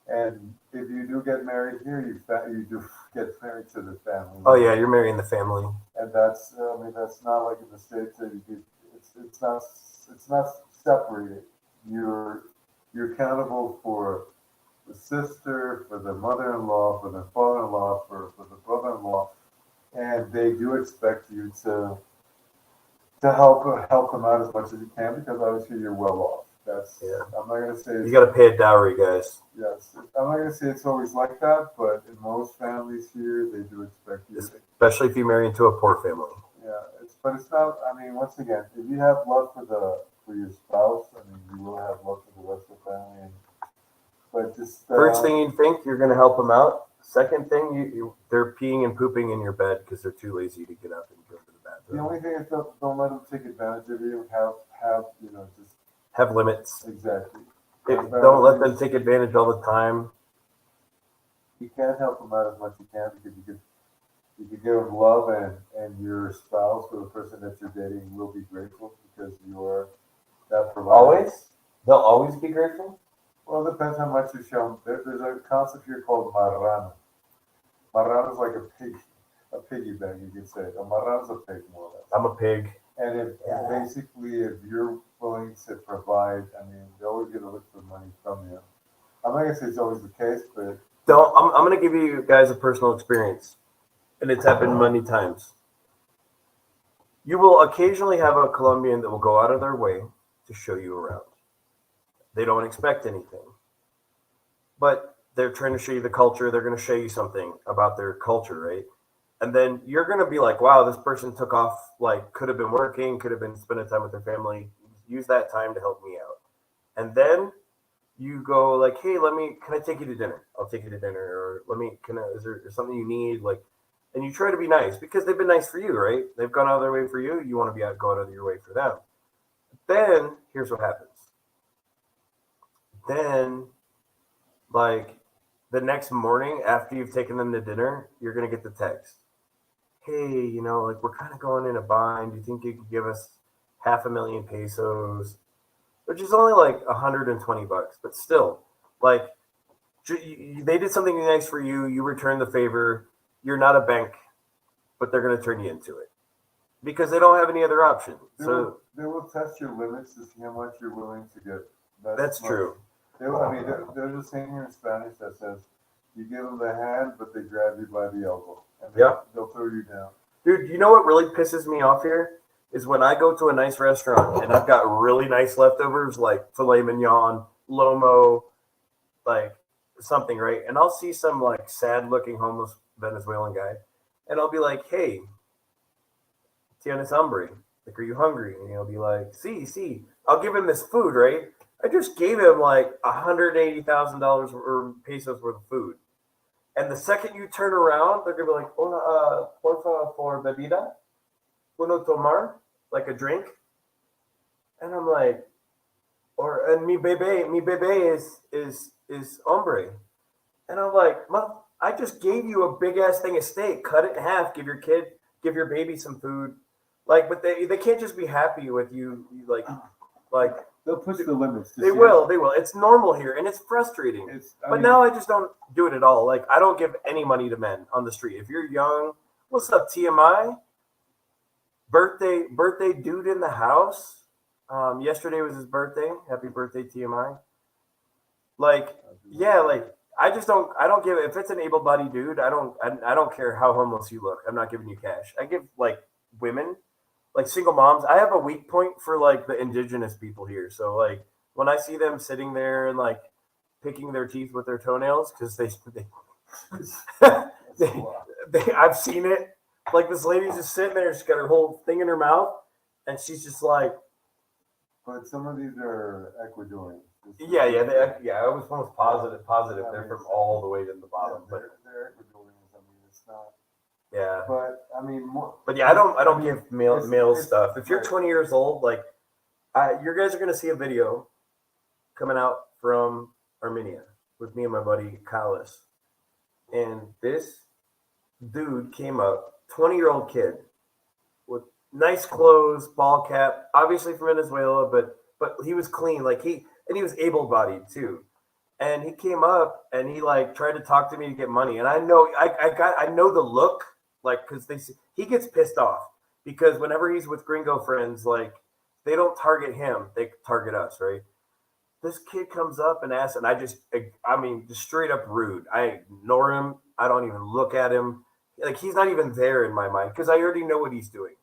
And if you do get married here, you do get married to the family. Oh yeah, you're marrying the family. And that's not like in the States that it's not separated. You're accountable for the sister, for the mother-in-law, for the father-in-law, for the brother-in-law, and they do expect you to help them out as much as you can because obviously you're well off. I'm not gonna say you got to pay a dowry, guys. Yes, I'm not gonna say it's always like that, but in most families here, they do expect you. Especially if you marry into a poor family. Yeah, but it's not. I mean, once again, if you have love for your spouse, I mean, you will have love for the rest of the family. But just first thing you think you're gonna help them out. Second thing, they're peeing and pooping in your bed because they're too lazy to get up and go to the bathroom. The only thing is don't let them take advantage of you. Just have limits. Exactly. Don't let them take advantage all the time. You can't help them out as much as you can because you could give them love and your spouse or the person that you're dating will be grateful because you are that provider. Always? They'll always be grateful? Well, it depends how much you show them. There's a concept here called marrano. Marrano is like a piggy bank, you could say. A marrano is a pig, more or less. I'm a pig. And basically, if you're willing to provide, I mean, they're always going to look for money from you. I'm not going to say it's always the case, but... I'm going to give you guys a personal experience, and it's happened many times. You will occasionally have a Colombian that will go out of their way to show you around. They don't expect anything, but they're trying to show you the culture. They're going to show you something about their culture, right? And then you're going to be like, wow, this person took off, could have been working, could have been spending time with their family. Use that time to help me out. And then you go like, hey, can I take you to dinner? I'll take you to dinner, or is there something you need? Like, and you try to be nice because they've been nice for you, right? They've gone out of their way for you. You want to go out of your way for them. Then here's what happens. Then, like, the next morning after you've taken them to dinner, you're gonna get the text. Hey, like we're kind of going in a bind. Do you think you could give us $500,000 pesos? Which is only like $120, but still, like they did something nice for you. You return the favor. You're not a bank, but they're going to turn you into it because they don't have any other option. They will test your limits to see how much you're willing to get. That's true. There's a saying here in Spanish that says, "You give them the hand, but they grab you by the elbow, and they'll throw you down." Dude, you know what really pisses me off here is when I go to a nice restaurant and I've got really nice leftovers like filet mignon, lomo, like something, right? And I'll see some like sad-looking homeless Venezuelan guy, and I'll be like, "Hey, tienes hambre? Like, are you hungry?" And he'll be like, "Sí." I'll give him this food, right? I just gave him like $180,000 or pesos worth of food. And the second you turn around, they're gonna be like, "Hola, por favor, bebida, uno tomar," like a drink. And I'm like, and mi bebe is hombre. And I'm like, I just gave you a big ass thing of steak. Cut it in half. Give your baby some food. Like, but they can't just be happy with you. Like they'll push the limits. They will. It's normal here, and it's frustrating. Now I just don't do it at all. Like, I don't give any money to men on the street. If you're young, what's up, TMI? Birthday dude in the house. Yesterday was his birthday. Happy birthday, TMI. Like, yeah, like I don't give if it's an able-bodied dude. I don't care how homeless you look. I'm not giving you cash. I give like women, like single moms. I have a weak point for like the indigenous people here. So like when I see them sitting there and like picking their teeth with their toenails because I've seen it. Like this lady's just sitting there, she's got her whole thing in her mouth, and she's just like. But some of these are Ecuadorian. Yeah. I was almost positive. They're from all the way to the bottom. Yeah, they're Ecuadorians. I mean, it's not. Yeah. But I mean, But yeah, I don't give male stuff. If you're 20 years old, like, you guys are gonna see a video coming out from Armenia with me and my buddy Kalis, and this dude came up, 20-year-old kid with nice clothes, ball cap, obviously from Venezuela, but he was clean, like he was able-bodied too. And he came up and he like tried to talk to me to get money. And I know I know the look, like, because he gets pissed off because whenever he's with gringo friends, like they don't target him, they target us, right? This kid comes up and asks, and just straight up rude. I ignore him. I don't even look at him. Like, he's not even there in my mind because I already know what he's doing.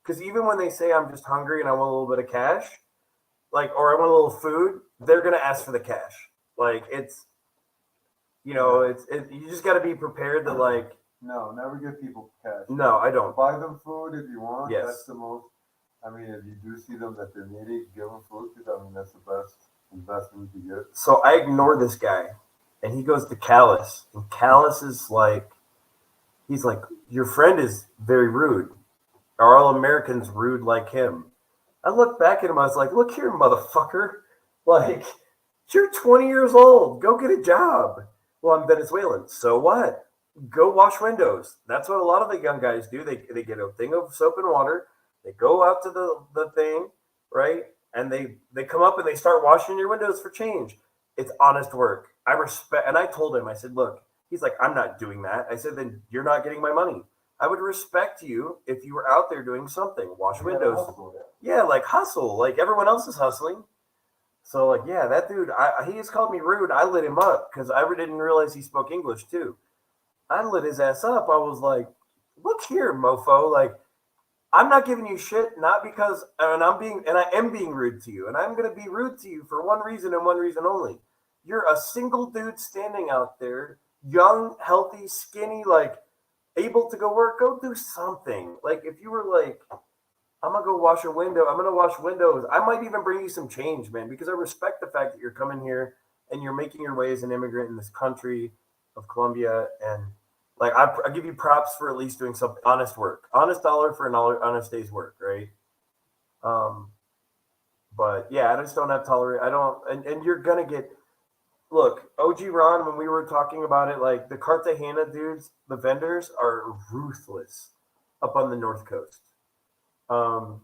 Because even when they say I'm just hungry and I want a little bit of cash, like, or I want a little food, they're gonna ask for the cash. Like, it's, you just got to be prepared to like. No, never give people cash. No, I don't. Buy them food if you want. Yes. That's the most. I mean, if you do see them that they're needy, give them food because I mean that's the best investment you get. So I ignore this guy, and he goes to Callis, and Callis is like, he's like, your friend is very rude. Are all Americans rude like him? I looked back at him. I was like, look here, motherfucker. Like, you're 20 years old. Go get a job. Well, I'm Venezuelan. So what? Go wash windows. That's what a lot of the young guys do. They get a thing of soap and water. They go out to the thing, right? And they come up and they start washing your windows for change. It's honest work. I respect. And I told him, I said, look, he's like, I'm not doing that. I said, then you're not getting my money. I would respect you if you were out there doing something, wash windows. Hustle, yeah, like hustle, like everyone else is hustling. So, like, yeah, that dude, he has called me rude. I lit him up because I didn't realize he spoke English too. I lit his ass up. I was like, look here, mofo. Like, I'm not giving you shit, not because, and I am being rude to you. And I'm going to be rude to you for one reason and one reason only. You're a single dude standing out there, young, healthy, skinny, like, able to go work, go do something. Like, if you were like, I'm gonna go wash a window. I'm gonna wash windows. I might even bring you some change, man, because I respect the fact that you're coming here and you're making your way as an immigrant in this country of Colombia. And like, I give you props for at least doing some honest work, honest dollar for an honest day's work, right? Um, but yeah, I just don't have tolerate. I don't, and you're gonna get. Look, OG Ron, when we were talking about it, like the Cartagena dudes, the vendors are ruthless up on the North Coast. Um,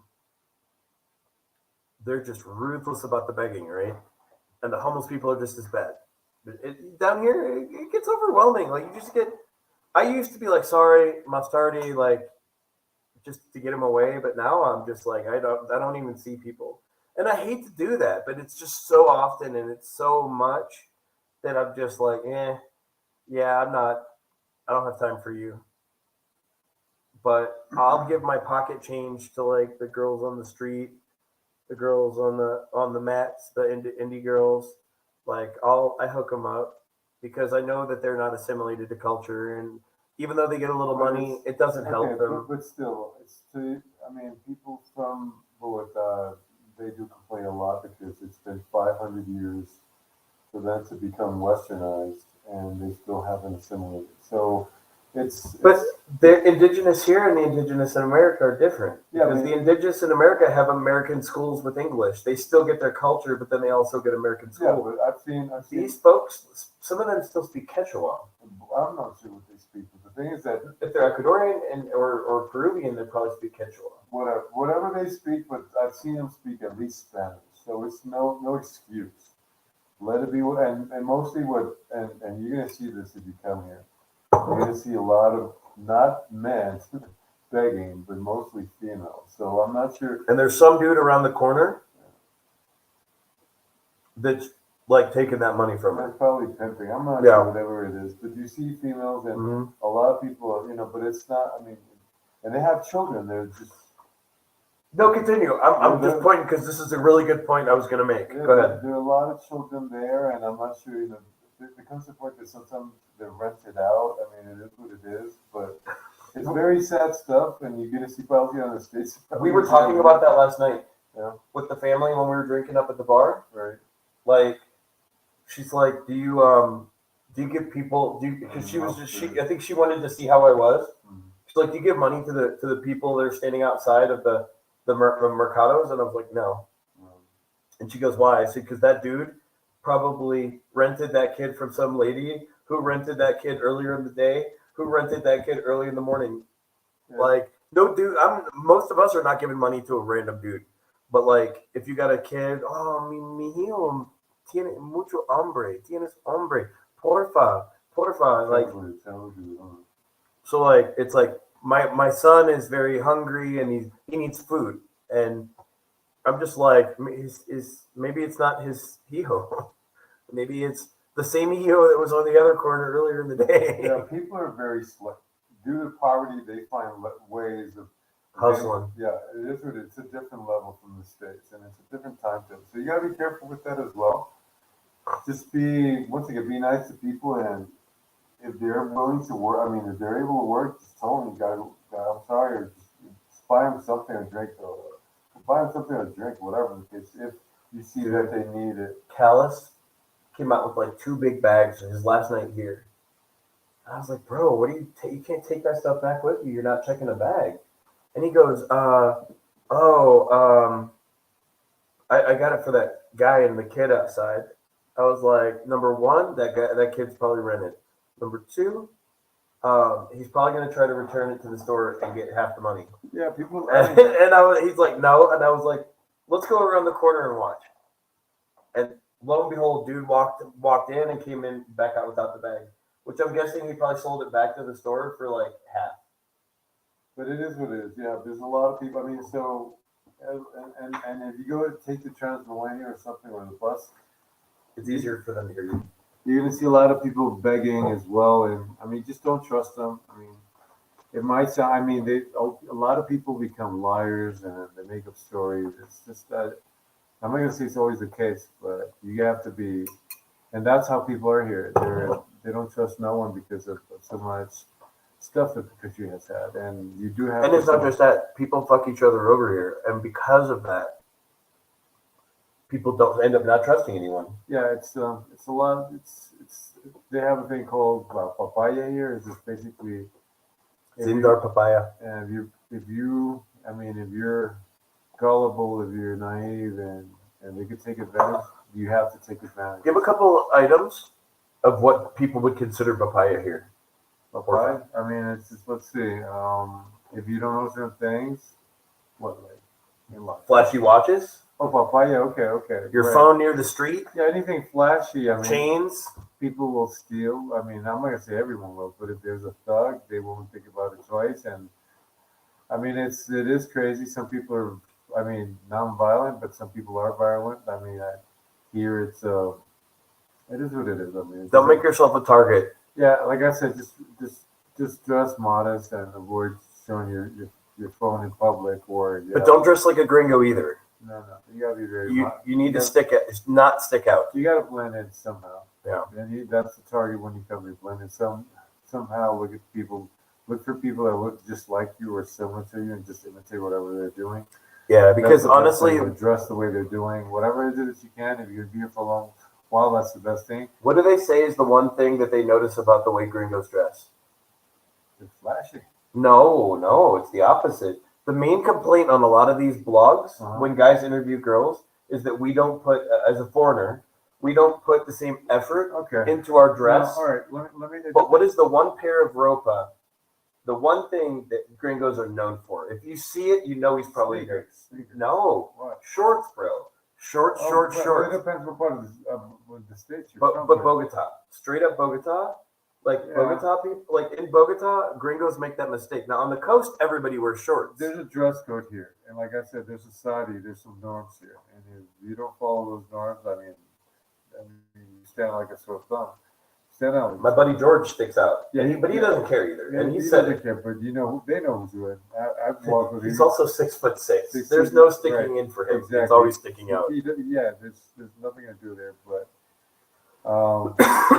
they're just ruthless about the begging, right? And the homeless people are just as bad. Down here, it gets overwhelming. Like you just get. I used to be like, sorry, Mastardi, like just to get them away, but now I'm just like, I don't even see people, and I hate to do that, but it's just so often and it's so much that I'm just like, yeah, I'm not. I don't have time for you. But I'll give my pocket change to like the girls on the street, the girls on the mats, the indie girls. Like I hook them up because I know that they're not assimilated to culture, and even though they get a little money, it doesn't help them. but still, it's to. I mean, people from Bogota, they do complain a lot because it's been 500 years for them to become westernized, and they still haven't assimilated. So But it's the indigenous here and the indigenous in America are different yeah, I because the mean, indigenous in America have American schools with English. They still get their culture, but then they also get American yeah, school. but I've seen. These folks, some of them still speak Quechua. I'm not sure what they speak, but the thing is that If they're Ecuadorian or Peruvian, they probably speak Quechua. whatever they speak, but I've seen them speak at least Spanish, so it's no excuse. Let it be what, and mostly what, and you're gonna see this if you come here. You're gonna see a lot of not men begging, but mostly females. So I'm not sure. And there's some dude around the corner that's like taking that money from her. That's probably pimping. I'm not Yeah. sure whatever it is, but you see females and Mhm. a lot of people, but it's not. I mean, and they have children. They're just No, continue. I'm just they're, pointing because this is a really good point I was going to make. there, Go ahead. there are a lot of children there, and I'm not sure. There comes a point that sometimes they're rented out. I mean, it is what it is, but it's very sad stuff, and you're gonna see probably on the states. We were talking about that last night Yeah, with the family when we were drinking up at the bar. right. Like, she's like, do you give people, because she was just, I think she wanted to see how I was. Mhm. She's like, do you give money to the people that are standing outside of the mercados? And I was like, no. And she goes, why? I said, because that dude probably rented that kid from some lady who rented that kid earlier in the day, who rented that kid early in the morning. Yeah. Like, no dude, most of us are not giving money to a random dude. But like, if you got a kid, oh, mi hijo tiene mucho hambre, tienes hambre, porfa, like, so like, it's like my son is very hungry and he needs food, and I'm just like, maybe it's not his hijo, maybe it's the same hijo that was on the other corner earlier in the day. Yeah, people are very slick. Due to poverty, they find ways of Hustling. Yeah, it is what it's a different level from the states, and it's a different time table. So you gotta be careful with that as well. Just once again, be nice to people, and if they're willing to work, I mean, if they're able to work, just tell them, I'm sorry, or just buy them something to drink, or buy them something to drink, whatever the case. If you see that they need it. Callis came out with like 2 big bags his last night here. I was like, bro, what do you can't take that stuff back with you. You're not checking a bag. And he goes, I got it for that guy and the kid outside. I was like, number one, that kid's probably rented. Number two, he's probably going to try to return it to the store and get half the money. Yeah, people. He's like, no. And I was like, let's go around the corner and watch. And lo and behold, dude walked in and came in back out without the bag, which I'm guessing he probably sold it back to the store for like half. But it is what it is. Yeah, there's a lot of people. I mean, so, and if you go to take the Transmillennium or something or the bus, It's easier for them to hear you. you're gonna see a lot of people begging as well. And I mean, just don't trust them. I mean, it might sound. I mean, a lot of people become liars and they make up stories. It's just that I'm not gonna say it's always the case, but you have to be, and that's how people are here. They don't trust no one because of so much stuff that the country has had, and you do have. And it's not just that. People fuck each other over here, and because of that, people don't end up not trusting anyone. Yeah, it's a lot. It's they have a thing called papaya here. It's just basically Zindar papaya. and if you're gullible, if you're naive, and they could take advantage, you have to take advantage. Give a couple items of what people would consider papaya here. Papaya. I mean, it's just, let's see. If you don't know certain things, what like in life? Flashy watches. Oh, papaya. Okay. Your Right. phone near the street. Yeah, anything flashy. I mean, Chains. people will steal. I mean, I'm not gonna say everyone will, but if there's a thug, they won't think about it twice. And I mean, it is crazy. Some people are, I mean, non-violent, but some people are violent. I mean, here it is what it is. I mean, Don't make yourself a target. yeah, like I said, just dress modest and avoid showing your phone in public or. But don't dress like a gringo either. No, you gotta be very. You need to not stick out. You gotta blend in somehow. Yeah. And that's the target when you come to blend in. Somehow look for people that look just like you or similar to you, and just imitate whatever they're doing. Yeah, because That's the best honestly, thing, dress the way they're doing, whatever it is that you can. If you're here for a long while, that's the best thing. what do they say is the one thing that they notice about the way gringos dress? It's flashy. No, it's the opposite. The main complaint on a lot of these blogs, Uh-huh. when guys interview girls, is that we don't put, as a foreigner, we don't put the same effort Okay. into our dress. Now, all right. Let me. But what is the one pair of ropa? The one thing that gringos are known for. If you see it, you know he's probably Sneakers. no What? shorts, bro. Shorts. It depends what part of the state you're from. But Bogota, straight up Bogota, like Yeah. Bogota people, like in Bogota, gringos make that mistake. Now on the coast, everybody wears shorts. There's a dress code here, and like I said, there's society. There's some norms here, and if you don't follow those norms, I mean, you stand like a sore thumb. Stand out. My buddy George sticks out. Yeah, But he doesn't care either. Yeah, And he he said doesn't care, but they know who's doing. I've walked with him. he's also 6'6". 6'6", There's no sticking right. in for him. It's Exactly. always sticking out. Yeah, there's nothing to do there. But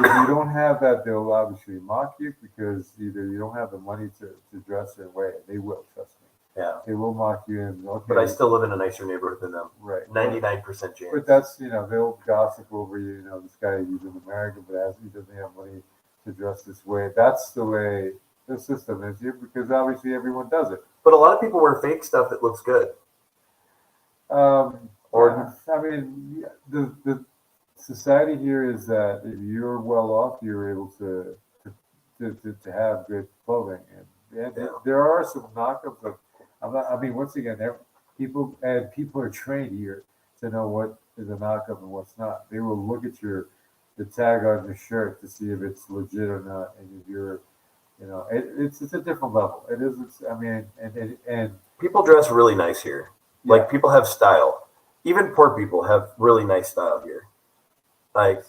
if you don't have that, they'll obviously mock you because either you don't have the money to dress their way. They will, trust me. Yeah. They will mock you, and okay. But I still live in a nicer neighborhood than them. Right. 99% chance. But that's they'll gossip over you. This guy he's in America, but he doesn't have money to dress this way. That's the way the system is here because obviously everyone does it. But a lot of people wear fake stuff that looks good. Or I mean, the society here is that if you're well off, you're able to have good clothing, and there are some knockups of. I mean, once again, people are trained here to know what is a knockup and what's not. They will look at the tag on your shirt to see if it's legit or not, and if you're, it's a different level. It is. I mean, and people dress really nice here. Yeah. Like people have style. Even poor people have really nice style here. Like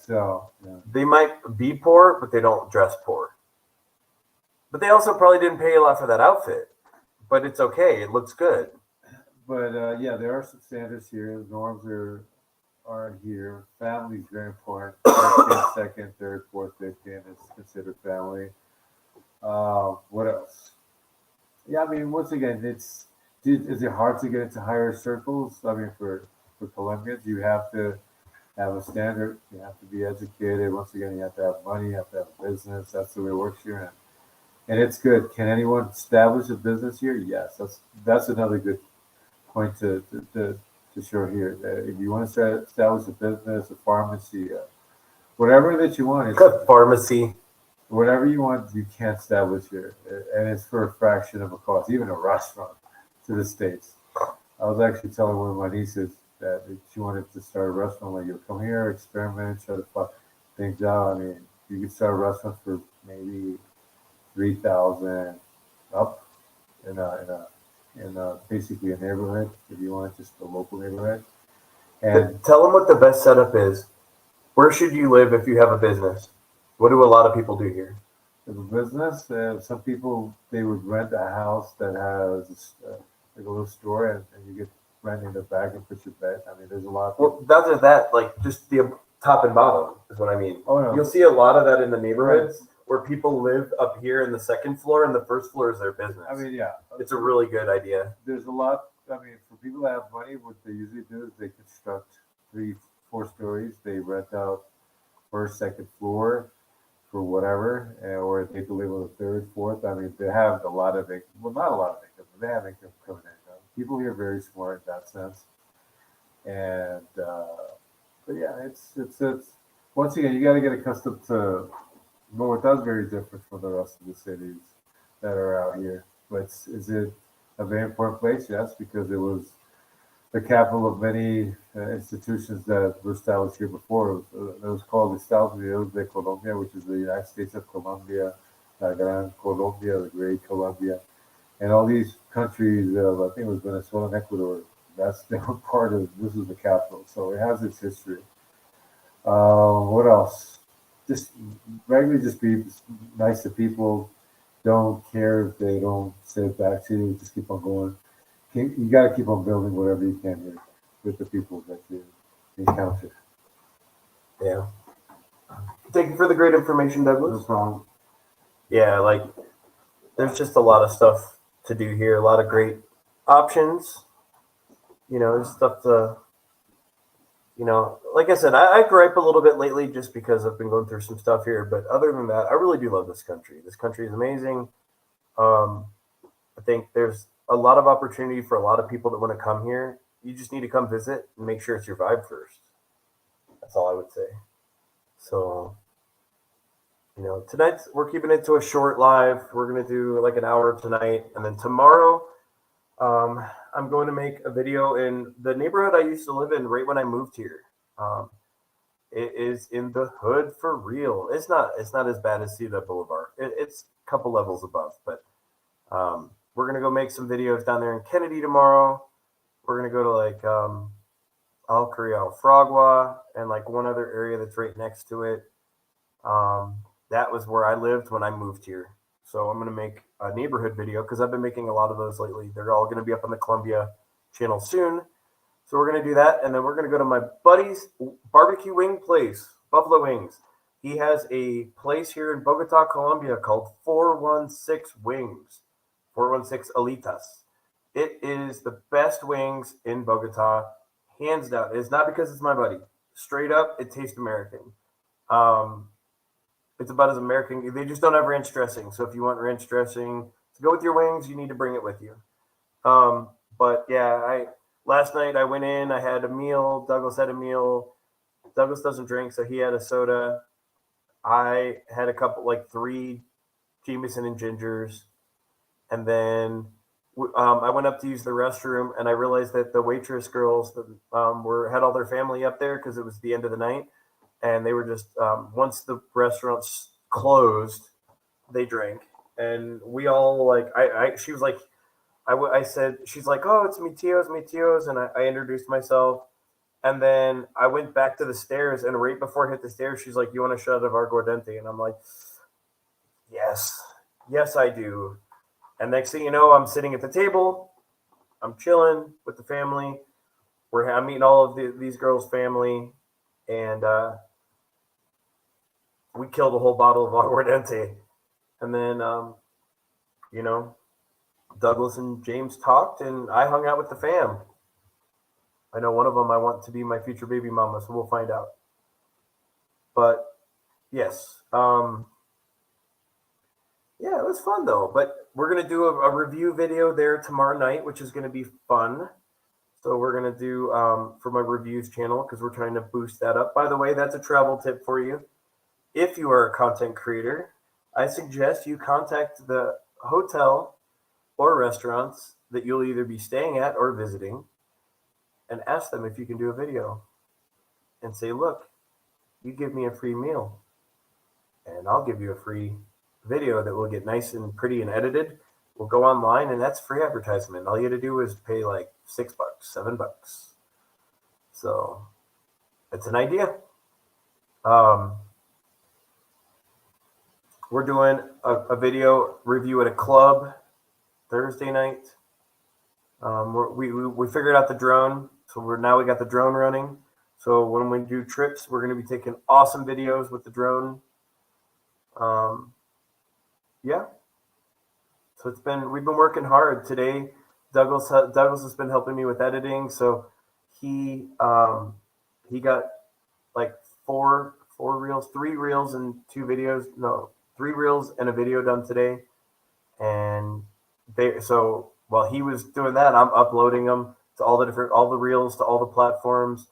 they might be poor, but they don't dress poor. But they also probably didn't pay a lot for that outfit. But it's okay. It looks good. But there are some standards here. Norms are here. Family is very important. First kid, second, third, fourth, fifth kid is considered family. What else? Yeah, I mean, once again, is it hard to get into higher circles? I mean, for Colombians, you have to have a standard. You have to be educated. Once again, you have to have money. You have to have a business. That's the way it works here. And it's good. Can anyone establish a business here? Yes. That's another good point to show here. That if you want to establish a business, a pharmacy, whatever that you want, Pharmacy. Whatever you want, you can't establish here, and it's for a fraction of a cost. Even a restaurant to the States. I was actually telling one of my nieces that if she wanted to start a restaurant, like, you come here, experiment, try to fuck things out. I mean, you could start a restaurant for maybe 3,000 up in basically a neighborhood if you want just a local neighborhood. And tell them what the best setup is. Where should you live if you have a business? What do a lot of people do here? As a business, some people they would rent a house that has like a little store, and you get rent in the back and put your bed. I mean, there's a lot. Well, that's that. Like just the top and bottom is what I mean. Oh no, You'll see a lot of that in the neighborhoods. where people live up here in the second floor, and the first floor is their business. I mean, yeah, it's a really good idea. there's a lot. I mean, for people that have money, what they usually do is they construct 3, 4 stories. They rent out first, second floor for whatever, or they can live on the third, fourth. I mean, they have a lot of income. Well, not a lot of income, but they have income coming in. People here are very smart in that sense. And but yeah, it's once again, you got to get accustomed to Bogota's very different from the rest of the cities that are out here. But is it a very important place? Yes, because it was the capital of many institutions that were established here before. It was called Estados Unidos de Colombia, which is the United States of Colombia, La Gran Colombia, the Great Colombia, and all these countries. I think it was Venezuela and Ecuador. They were part of. This is the capital, so it has its history. What else? Just regularly, just be nice to people. Don't care if they don't say it back to you. Just keep on going. You got to keep on building whatever you can here with the people that you encounter. Yeah. Thank you for the great information, No Douglas. problem. Yeah, like there's just a lot of stuff to do here. A lot of great options. There's stuff to. Like I said, I gripe a little bit lately just because I've been going through some stuff here. But other than that, I really do love this country. This country is amazing. I think there's a lot of opportunity for a lot of people that want to come here. You just need to come visit and make sure it's your vibe first. That's all I would say. So, tonight we're keeping it to a short live. We're going to do like an hour tonight. And then tomorrow, I'm going to make a video in the neighborhood I used to live in right when I moved here. It is in the hood for real. It's not as bad as Cedar Boulevard. It's a couple levels above, but we're gonna go make some videos down there in Kennedy tomorrow. We're gonna go to like Al Fragua and like one other area that's right next to it. That was where I lived when I moved here. So I'm gonna make a neighborhood video because I've been making a lot of those lately. They're all gonna be up on the Columbia channel soon. So we're gonna do that, and then we're gonna go to my buddy's barbecue wing place, Buffalo Wings. He has a place here in Bogota, Colombia called 416 Wings, 416 Alitas. It is the best wings in Bogota, hands down. It's not because it's my buddy. Straight up, it tastes American. It's about as American. They just don't have ranch dressing. So if you want ranch dressing to go with your wings, you need to bring it with you. But yeah, last night I went in, I had a meal. Douglas had a meal. Douglas doesn't drink, so he had a soda. I had a couple, like 3 Jameson and gingers. And then I went up to use the restroom, and I realized that the waitress girls had all their family up there because it was the end of the night. And they were just, once the restaurants closed, they drank. And we all she was like, I said, she's like, oh, it's mi tios. And I introduced myself. And then I went back to the stairs, and right before I hit the stairs, she's like, you want a shot of aguardiente? And I'm like, yes, I do. And next thing you know, I'm sitting at the table. I'm chilling with the family. I'm meeting all of these girls' family. And we killed a whole bottle of aguardiente. And then, Douglas and James talked, and I hung out with the fam. I know one of them I want to be my future baby mama, so we'll find out. But yes, yeah, it was fun though. But we're gonna do a review video there tomorrow night, which is gonna be fun. So we're gonna do for my reviews channel because we're trying to boost that up. By the way, that's a travel tip for you. If you are a content creator, I suggest you contact the hotel or restaurants that you'll either be staying at or visiting, and ask them if you can do a video and say, look, you give me a free meal and I'll give you a free video that will get nice and pretty and edited. We'll go online, and that's free advertisement. All you got to do is pay like $6, $7. So it's an idea. We're doing a video review at a club Thursday night. We figured out the drone, so we got the drone running. So when we do trips, we're going to be taking awesome videos with the drone. yeah. So we've been working hard today. Douglas has been helping me with editing. So he got like four reels, 3 reels and 2 videos. No, 3 reels and a video done today. And so while he was doing that, I'm uploading them to all the reels to all the platforms,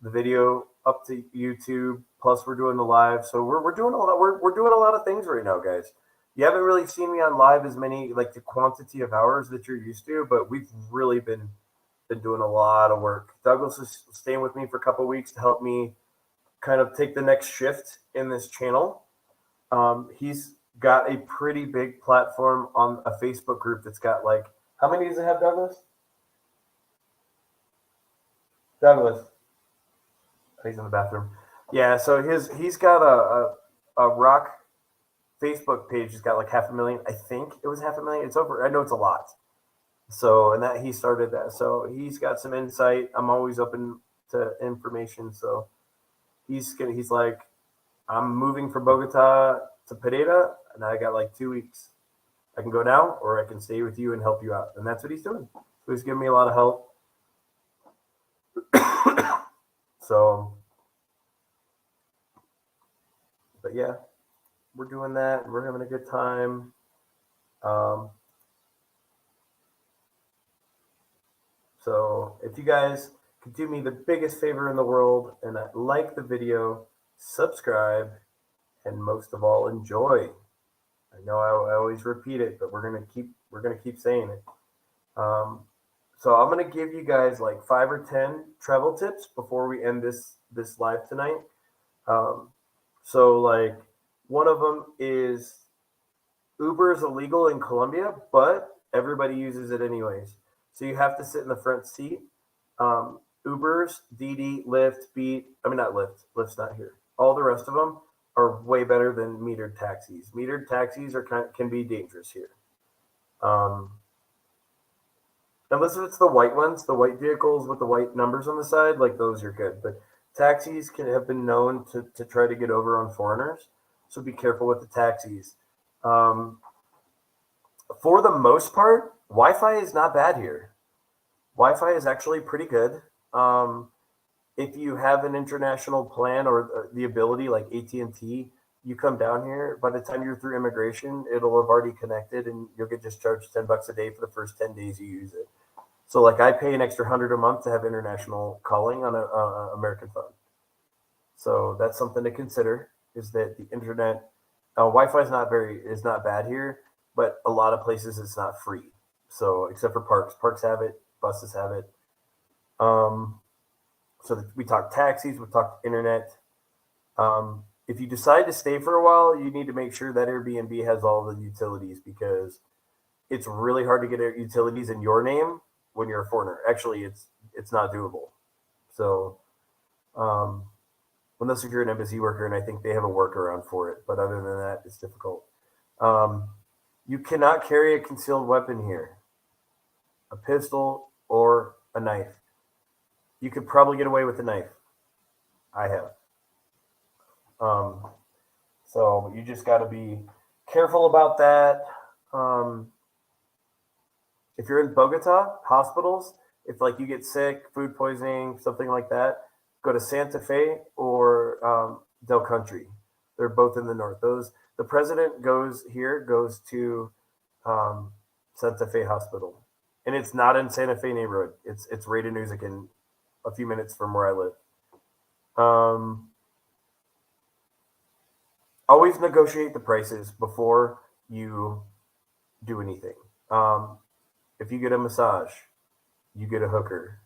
the video up to YouTube. Plus, we're doing the live, so we're doing a lot. We're doing a lot of things right now, guys. You haven't really seen me on live as many, like the quantity of hours that you're used to, but we've really been doing a lot of work. Douglas is staying with me for a couple of weeks to help me kind of take the next shift in this channel. He's got a pretty big platform on a Facebook group that's got like, how many does it have, Douglas? Douglas, he's in the bathroom. Yeah, so he's got a rock Facebook page. Has got like 500,000. I think it was 500,000. It's over. I know it's a lot. So and that he started that. So he's got some insight. I'm always open to information. So he's like, I'm moving from Bogota to Pereira, and I got like 2 weeks. I can go now, or I can stay with you and help you out. And that's what he's doing. So he's giving me a lot of help. So, but yeah, we're doing that. We're having a good time. So if you guys could do me the biggest favor in the world and like the video, subscribe, and most of all, enjoy. I know I always repeat it, but we're gonna keep saying it. So I'm gonna give you guys like 5 or 10 travel tips before we end this live tonight. So like one of them is Uber is illegal in Colombia, but everybody uses it anyways. So you have to sit in the front seat. Ubers, Didi, Lyft, Beat. I mean, not Lyft. Lyft's not here. All the rest of them are way better than metered taxis. Metered taxis can be dangerous here. Unless it's the white ones, the white vehicles with the white numbers on the side, like those are good. But taxis can have been known to try to get over on foreigners. So be careful with the taxis. For the most part, Wi-Fi is not bad here. Wi-Fi is actually pretty good. If you have an international plan or the ability, like AT&T, you come down here. By the time you're through immigration, it'll have already connected, and you'll get just charged $10 a day for the first 10 days you use it. So, like, I pay an extra 100 a month to have international calling on a American phone. So that's something to consider. Is that the internet Wi-Fi is not bad here, but a lot of places it's not free. So except for parks have it, buses have it. So we talked taxis, we talked internet. If you decide to stay for a while, you need to make sure that Airbnb has all the utilities, because it's really hard to get utilities in your name when you're a foreigner. Actually, it's not doable. So unless if you're an embassy worker, and I think they have a workaround for it. But other than that, it's difficult. You cannot carry a concealed weapon here, a pistol or a knife. You could probably get away with a knife. I have. So you just got to be careful about that. If you're in Bogota, hospitals, if like you get sick, food poisoning, something like that, go to Santa Fe or Del Country. They're both in the north. The president goes to Santa Fe Hospital, and it's not in Santa Fe neighborhood. It's right in Uzican, a few minutes from where I live. Always negotiate the prices before you do anything. If you get a massage, you get a hooker,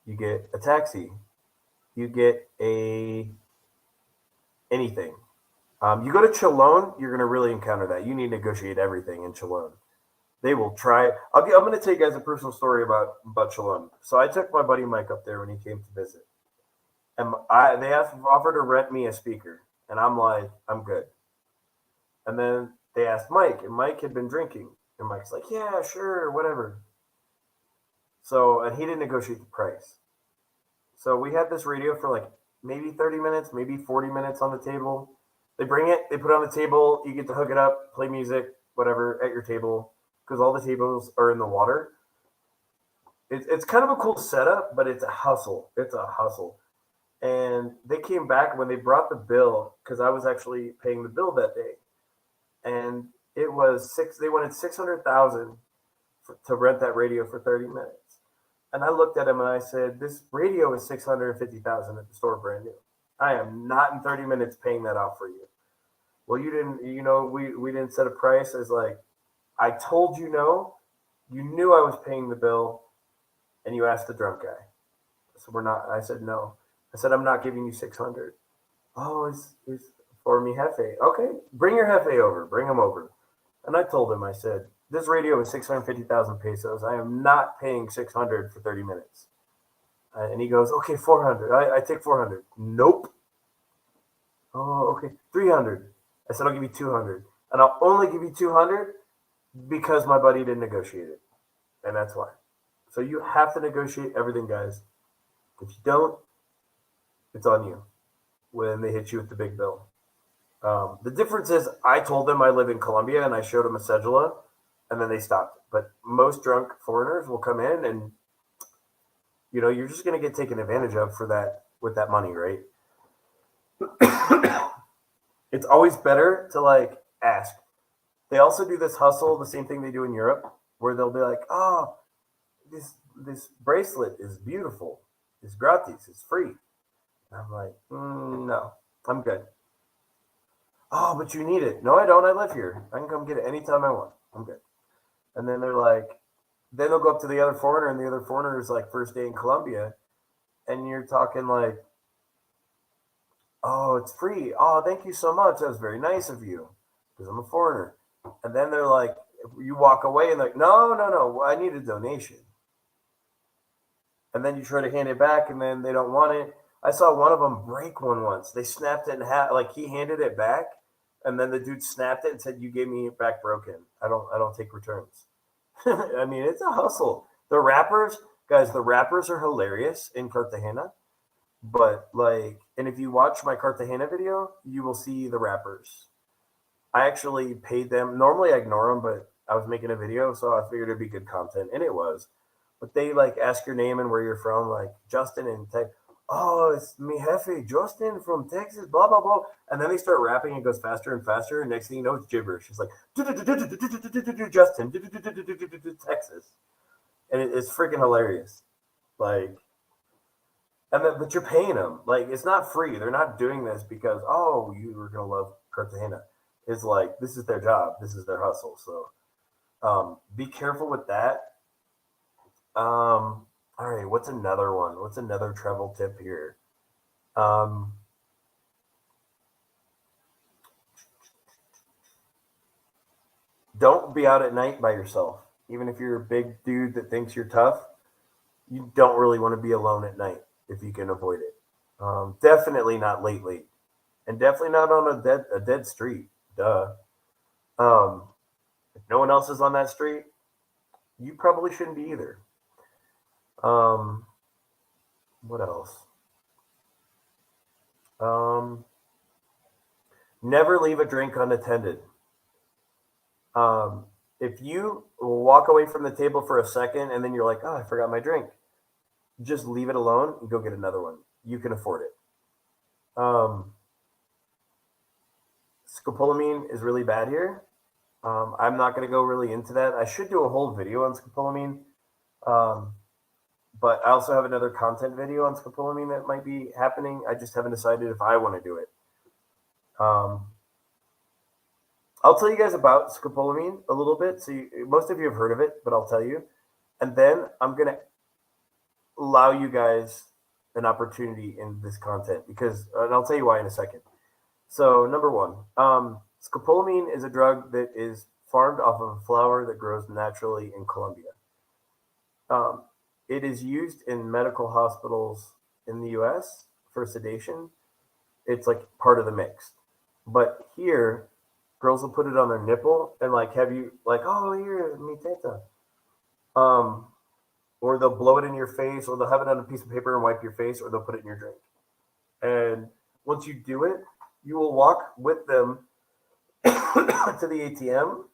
you get a taxi, you get anything. You go to Cholon, you're going to really encounter that. You need to negotiate everything in Cholon. They will try. I'm going to tell you guys a personal story about Cholon. So I took my buddy Mike up there when he came to visit, and they offered to rent me a speaker, and I'm like, I'm good. And then they asked Mike, and Mike had been drinking, and Mike's like, yeah, sure, whatever. So, and he didn't negotiate the price. So we had this radio for like maybe 30 minutes, maybe 40 minutes on the table. They bring it, they put it on the table, you get to hook it up, play music, whatever at your table because all the tables are in the water. It's kind of a cool setup, but it's a hustle. It's a hustle. And they came back when they brought the bill because I was actually paying the bill that day, and it was six. They wanted 600,000 to rent that radio for 30 minutes. And I looked at him and I said, "This radio is 650,000 at the store, brand new. I am not in 30 minutes paying that off for you." Well, you didn't. We didn't set a price. As like, I told you no. You knew I was paying the bill, and you asked the drunk guy. So we're not. I said no. I said I'm not giving you 600. Oh, is for me Hefe. Okay, bring your Hefe over. Bring him over. And I told him. I said this radio is 650,000 pesos. I am not paying 600 for 30 minutes. And he goes, okay, 400. I take 400. Nope. Oh, okay, 300. I said I'll give you 200, and I'll only give you 200 because my buddy didn't negotiate it, and that's why. So you have to negotiate everything, guys. If you don't, it's on you when they hit you with the big bill. The difference is I told them I live in Colombia and I showed them a cedula and then they stopped. But most drunk foreigners will come in and, you're just going to get taken advantage of for that with that money, right? It's always better to like ask. They also do this hustle, the same thing they do in Europe, where they'll be like, oh, this bracelet is beautiful. It's gratis. It's free. I'm like, no, I'm good. Oh, but you need it. No, I don't. I live here. I can come get it anytime I want. I'm good. And then then they'll go up to the other foreigner, and the other foreigner is like first day in Colombia, and you're talking like, oh, it's free. Oh, thank you so much. That was very nice of you, because I'm a foreigner. And then they're like, you walk away and like, no, I need a donation. And then you try to hand it back, and then they don't want it. I saw one of them break one once. They snapped it in half. Like he handed it back, and then the dude snapped it and said, "You gave me it back broken. I don't take returns." I mean, it's a hustle. The rappers, guys, the rappers are hilarious in Cartagena. But and if you watch my Cartagena video, you will see the rappers. I actually paid them. Normally I ignore them, but I was making a video, so I figured it'd be good content, and it was. But they ask your name and where you're from, like Justin, and type, oh, it's mi jefe, Justin from Texas, blah, blah, blah. And then they start rapping, it goes faster and faster, and next thing you know, it's gibberish. It's like, Justin, Texas. And it's freaking hilarious. But you're paying them. It's not free. They're not doing this because, oh, you were going to love Cartagena. It's like, this is their job. This is their hustle. So be careful with that. All right, what's another one? What's another travel tip here? Don't be out at night by yourself. Even if you're a big dude that thinks you're tough, you don't really want to be alone at night if you can avoid it. Definitely not late, and definitely not on a dead street. Duh. If no one else is on that street, you probably shouldn't be either. What else? Never leave a drink unattended. If you walk away from the table for a second and then you're like, oh, I forgot my drink, just leave it alone and go get another one. You can afford it. Scopolamine is really bad here. I'm not going to go really into that. I should do a whole video on scopolamine. But I also have another content video on scopolamine that might be happening. I just haven't decided if I want to do it. I'll tell you guys about scopolamine a little bit. So most of you have heard of it, but I'll tell you. And then I'm going to allow you guys an opportunity in this content and I'll tell you why in a second. So number one, scopolamine is a drug that is farmed off of a flower that grows naturally in Colombia. It is used in medical hospitals in the U.S. for sedation. It's like part of the mix. But here, girls will put it on their nipple and have you oh, here, mi teta. Or they'll blow it in your face, or they'll have it on a piece of paper and wipe your face, or they'll put it in your drink. And once you do it, you will walk with them to the ATM,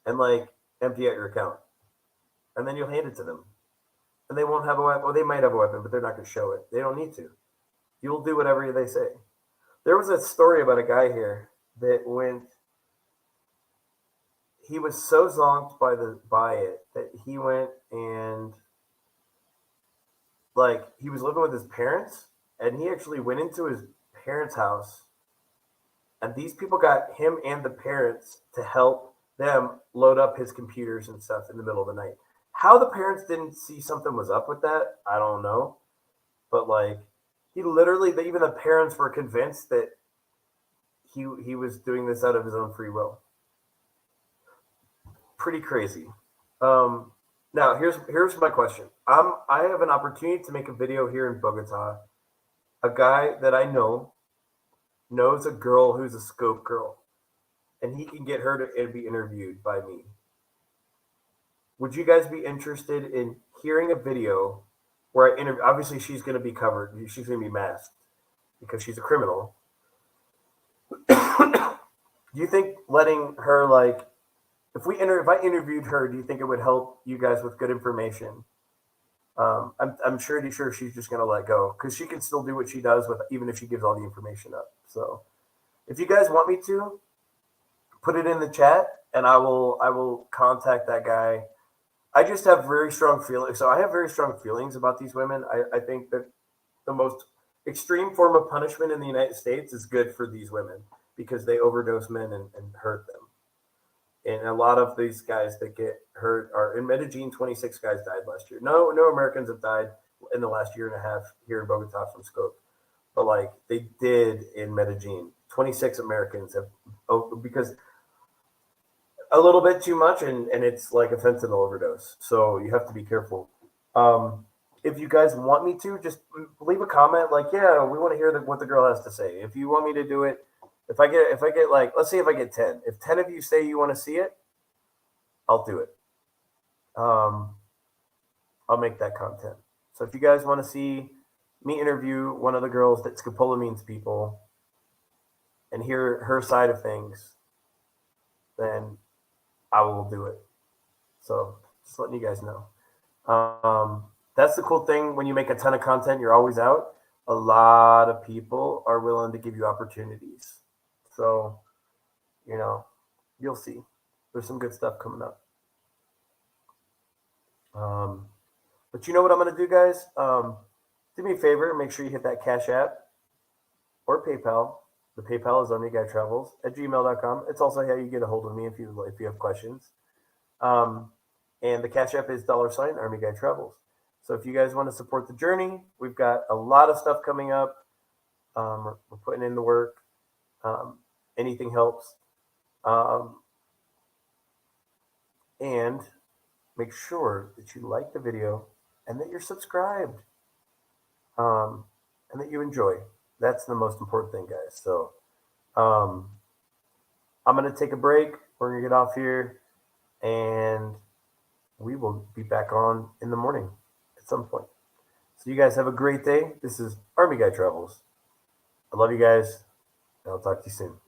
and like empty out your account, and then you'll hand it to them, and they won't have a weapon. Well, they might have a weapon, but they're not going to show it. They don't need to. You'll do whatever they say. There was a story about a guy here that went. He was so zonked by it that he went and like he was living with his parents, and he actually went into his parents' house, and these people got him and the parents to help them load up his computers and stuff in the middle of the night. How the parents didn't see something was up with that, I don't know. But like he literally, even the parents were convinced that he was doing this out of his own free will. Pretty crazy. Now here's my question. I have an opportunity to make a video here in Bogota. A guy that I know knows a girl who's a scope girl, and he can get her to be interviewed by me. Would you guys be interested in hearing a video where I interview? Obviously, she's going to be covered. She's going to be masked because she's a criminal. Do you think letting her like if I interviewed her, do you think it would help you guys with good information? I'm sure she's just gonna let go because she can still do what she does with even if she gives all the information up. So, if you guys want me to, put it in the chat, and I will contact that guy. I just have very strong feelings. So I have very strong feelings about these women. I think that the most extreme form of punishment in the United States is good for these women because they overdose men and hurt them. And a lot of these guys that get hurt are in Medellin. 26 guys died last year. No Americans have died in the last year and a half here in Bogota from scope, but like they did in Medellin. 26 Americans have because a little bit too much, and it's like a fentanyl overdose. So you have to be careful. If you guys want me to, just leave a comment. Like, yeah, we want to hear what the girl has to say. If you want me to do it. If I get like, let's say if I get 10, if 10 of you say you want to see it, I'll do it. I'll make that content. So if you guys want to see me interview one of the girls that scopolamines people and hear her side of things, then I will do it. So just letting you guys know. That's the cool thing when you make a ton of content, you're always out. A lot of people are willing to give you opportunities. So, you'll see. There's some good stuff coming up. But you know what I'm going to do, guys? Do me a favor. Make sure you hit that Cash App or PayPal. The PayPal is ArmyguyTravels@gmail.com. It's also how you get a hold of me if you have questions. And the Cash App is $ArmyguyTravels. So if you guys want to support the journey, we've got a lot of stuff coming up. We're putting in the work. Anything helps. And make sure that you like the video and that you're subscribed. And that you enjoy. That's the most important thing, guys. So I'm going to take a break. We're going to get off here. And we will be back on in the morning at some point. So you guys have a great day. This is Army Guy Travels. I love you guys. And I'll talk to you soon.